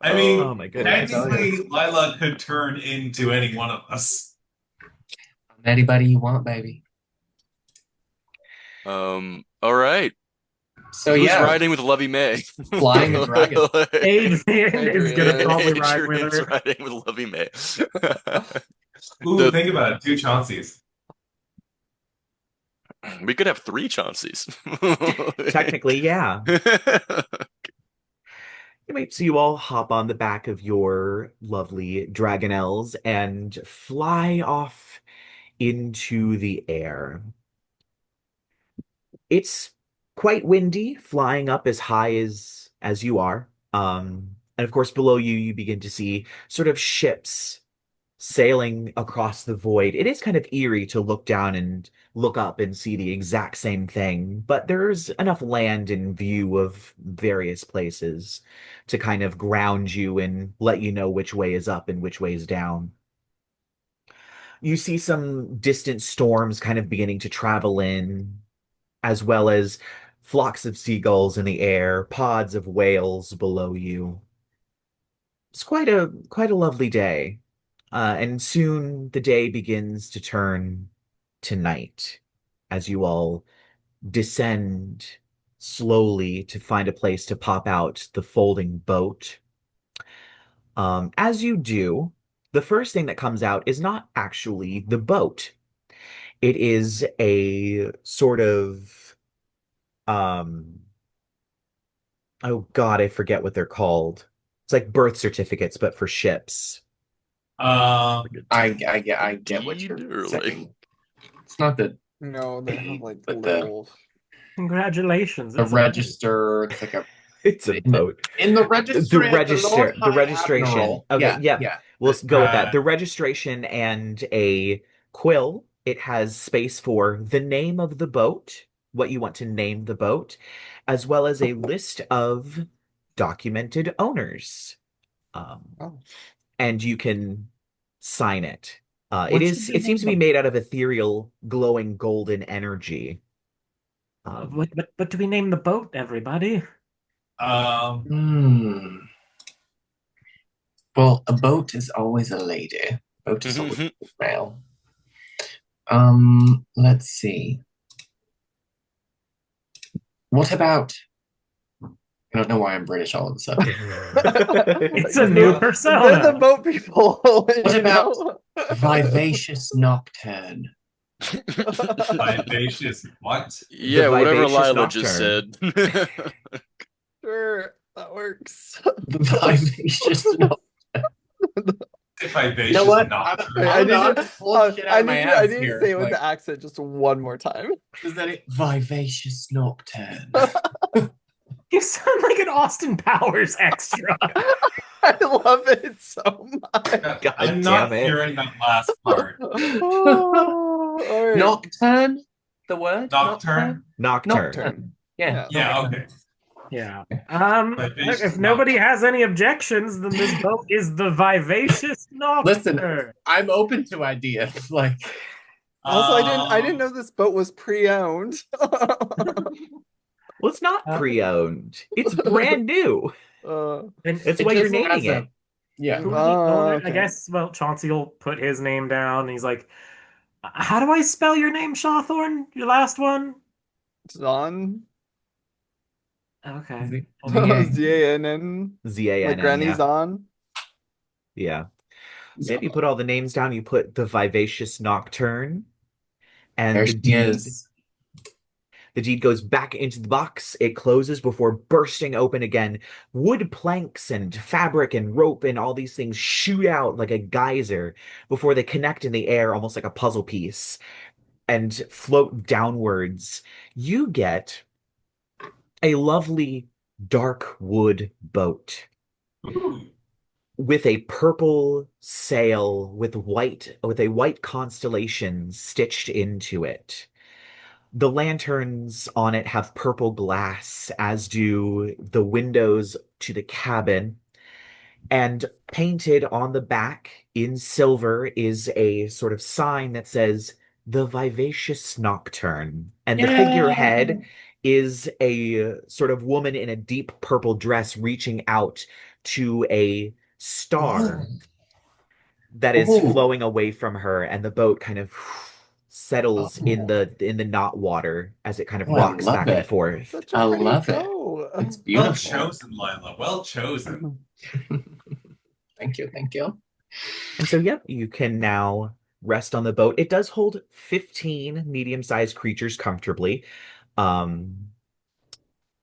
I mean, Oh my goodness. technically, Lyla could turn into any one of us. Anybody you want, baby. All right. So Who's yeah, riding with Lovey May? flying a dragon. Adrian is gonna probably ride with Adrian's her. riding with Lovey May. Ooh, think about it. 2 Chaunceys. We could have 3 Chaunceys. Technically, yeah. So you all hop on the back of your lovely dragonelles and fly off into the air. It's quite windy, flying up as high as you are. And of course, below you, you begin to see sort of ships sailing across the void. It is kind of eerie to look down and look up and see the exact same thing, but there's enough land in view of various places to kind of ground you and let you know which way is up and which way is down. You see some distant storms kind of beginning to travel in, as well as flocks of seagulls in the air, pods of whales below you. It's quite a lovely day. And soon the day begins to turn to night as you all descend slowly to find a place to pop out the folding boat. As you do, the first thing that comes out is not actually the boat. It is a sort of oh God, I forget what they're called. It's like birth certificates, but for ships. I get what Deed you're or, like- saying. It's not the No, they have like But little. Congratulations. the it's a- register. It's like a It's a boat. in the registry. The of register, Lord the High registration. Admiral. Okay, yeah. yeah. We'll go with that. Right. The registration and a quill. It has space for the name of the boat, what you want to name the boat, as well as a list of documented owners. Oh. And you can sign it. What should we It seems to be name made out of ethereal, glowing golden energy. What do we name the boat, everybody? Hmm. Well, a boat is always a lady. Boat is always a male. Let's see. What about? I don't know why I'm British all of a sudden. It's a new persona. They're the boat people. What you about know? Vivacious Nocturne? Vivacious what? Yeah, whatever Vivacious Lyla just Nocturne. said. Sure, that works. The Vivacious Nocturne. Vivacious You know what? nocturne. I don't know, I'm just pulling shit out of my ass I need to here. say it with Like, the accent just one more time. is that it? Vivacious Nocturne. You sound like an Austin Powers extra. I love it so much. God I'm not damn it. hearing that last part. Oh, all right. Nocturne? The word? Nocturne? Nocturne. Nocturne. Yeah. Yeah, okay. Yeah. Vivacious If nobody has any objections, then this boat is the Vivacious Nocturne. Listen, I'm open to ideas. Like, Also, I didn't know this boat was pre-owned. Well, it's not pre-owned. It's brand new. And That's it why you're just naming has a- it. yeah. who's the Oh, owner? okay. I guess, well, Chauncey will put his name down. And he's like, how do I spell your name, Shawthorn? Your last one? Zann. Okay. Zann. Z-A-N-N, Like Granny yeah. Zann. Yeah. So if you put all the names down, you put the Vivacious Nocturne, and There the she deed. is. The deed goes back into the box. It closes before bursting open again. Wood planks and fabric and rope and all these things shoot out like a geyser before they connect in the air, almost like a puzzle piece, and float downwards. You get a lovely dark wood boat Ooh. with a purple sail with a white constellation stitched into it. The lanterns on it have purple glass, as do the windows to the cabin. And painted on the back in silver is a sort of sign that says the Vivacious Nocturne. And the Yeah. figurehead is a sort of woman in a deep purple dress reaching out to a Oh, star that is oh, flowing away from her, and the boat kind of settles oh, in the knot water as it kind of oh, I rocks love back and it. forth. Such a I pretty love it. bow. It's Well beautiful. chosen, Lyla. Well chosen. Thank you, thank you. And so, yep, you can now rest on the boat. It does hold 15 medium-sized creatures comfortably. Um,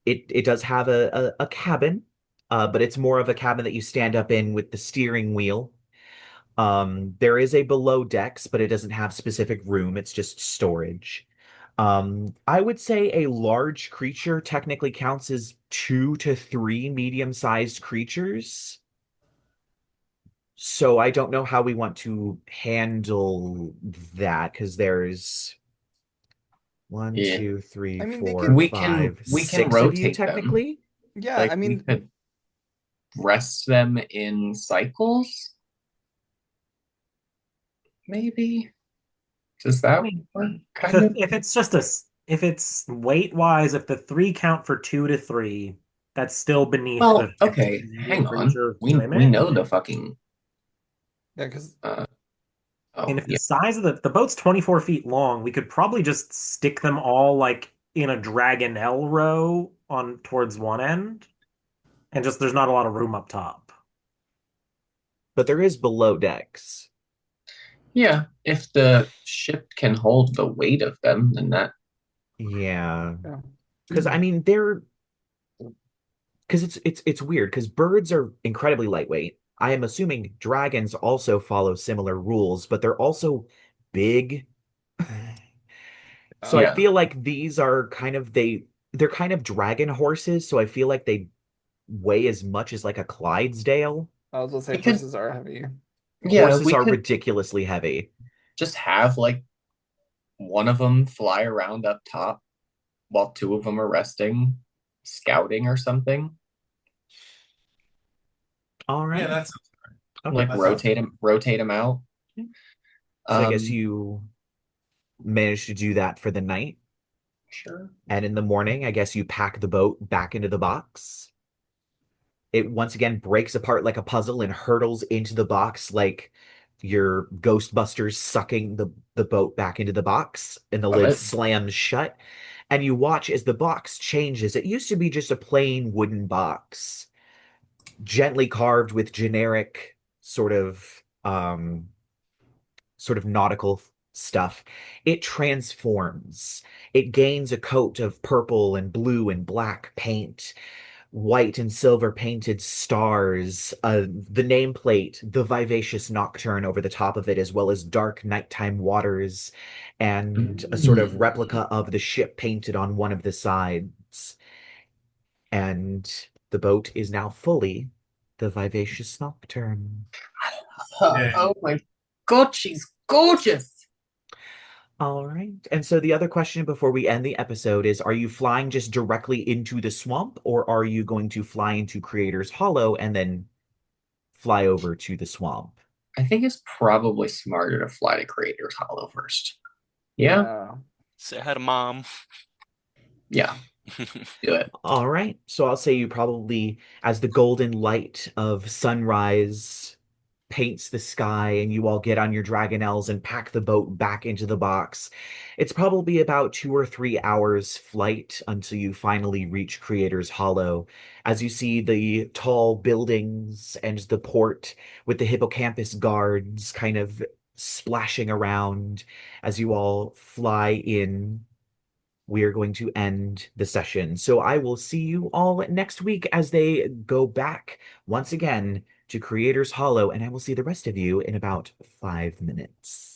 it does have a cabin, but it's more of a cabin that you stand up in with the steering wheel. There is a below decks, but it doesn't have specific room. It's just storage. I would say a large creature technically counts as 2 to 3 medium-sized creatures. So I don't know how we want to handle that because there's one, Yeah. two, three, I mean, they four, could, five, We can 6 of you rotate them. technically. yeah, Like I we mean, could rest them in cycles, maybe. Does I that mean, work? Kind of. if it's just if it's weight wise, if the three count for 2 to 3, that's still beneath Well, the okay, 15 hang on. creature We limit. know the fucking yeah, because uh And oh if the yeah. size of the boat's 24 feet long, we could probably just stick them all like in a dragonelle row on towards one end, and just there's not a lot of room up top. But there is below decks. Yeah, if the ship can hold the weight of them, then that Yeah. yeah. Because I mean they're because it's weird because birds are incredibly lightweight. I am assuming dragons also follow similar rules, but they're also big. So I yeah. feel like these are kind of they're kind of dragon horses, so I feel like they weigh as much as like a Clydesdale. I was gonna say We could horses are heavy. yeah, Horses we are could ridiculously heavy. just have like one of them fly around up top while two of them are resting, scouting or something. All Yeah, right. that's Okay. Like that sounds rotate them out. So I guess Um, you managed to do that for the night. sure. And in the morning, I guess you pack the boat back into the box. It once again breaks apart like a puzzle and hurtles into the box like your Ghostbusters sucking the boat back into the box, and the Love lid it. slams shut. And you watch as the box changes. It used to be just a plain wooden box, gently carved with generic sort of nautical stuff. It transforms. It gains a coat of purple and blue and black paint, white and silver painted stars, the nameplate, the Vivacious Nocturne over the top of it, as well as dark nighttime waters, and a sort of replica Mm. of the ship painted on one of the sides. And the boat is now fully the Vivacious Nocturne. yeah. Oh my god, she's gorgeous. All right. And so the other question before we end the episode is, are you flying just directly into the swamp, or are you going to fly into Creator's Hollow and then fly over to the swamp? I think it's probably smarter to fly to Creator's Hollow first. Yeah, Yeah. Say hi to mom. yeah, do it. All right. So I'll say you probably, as the golden light of sunrise paints the sky and you all get on your dragonelles and pack the boat back into the box, it's probably about 2 or 3 hours flight until you finally reach Creator's Hollow. As you see the tall buildings and the port with the hippocampus guards kind of splashing around as you all fly in, we are going to end the session. So I will see you all next week as they go back once again to Creator's Hollow, and I will see the rest of you in about 5 minutes.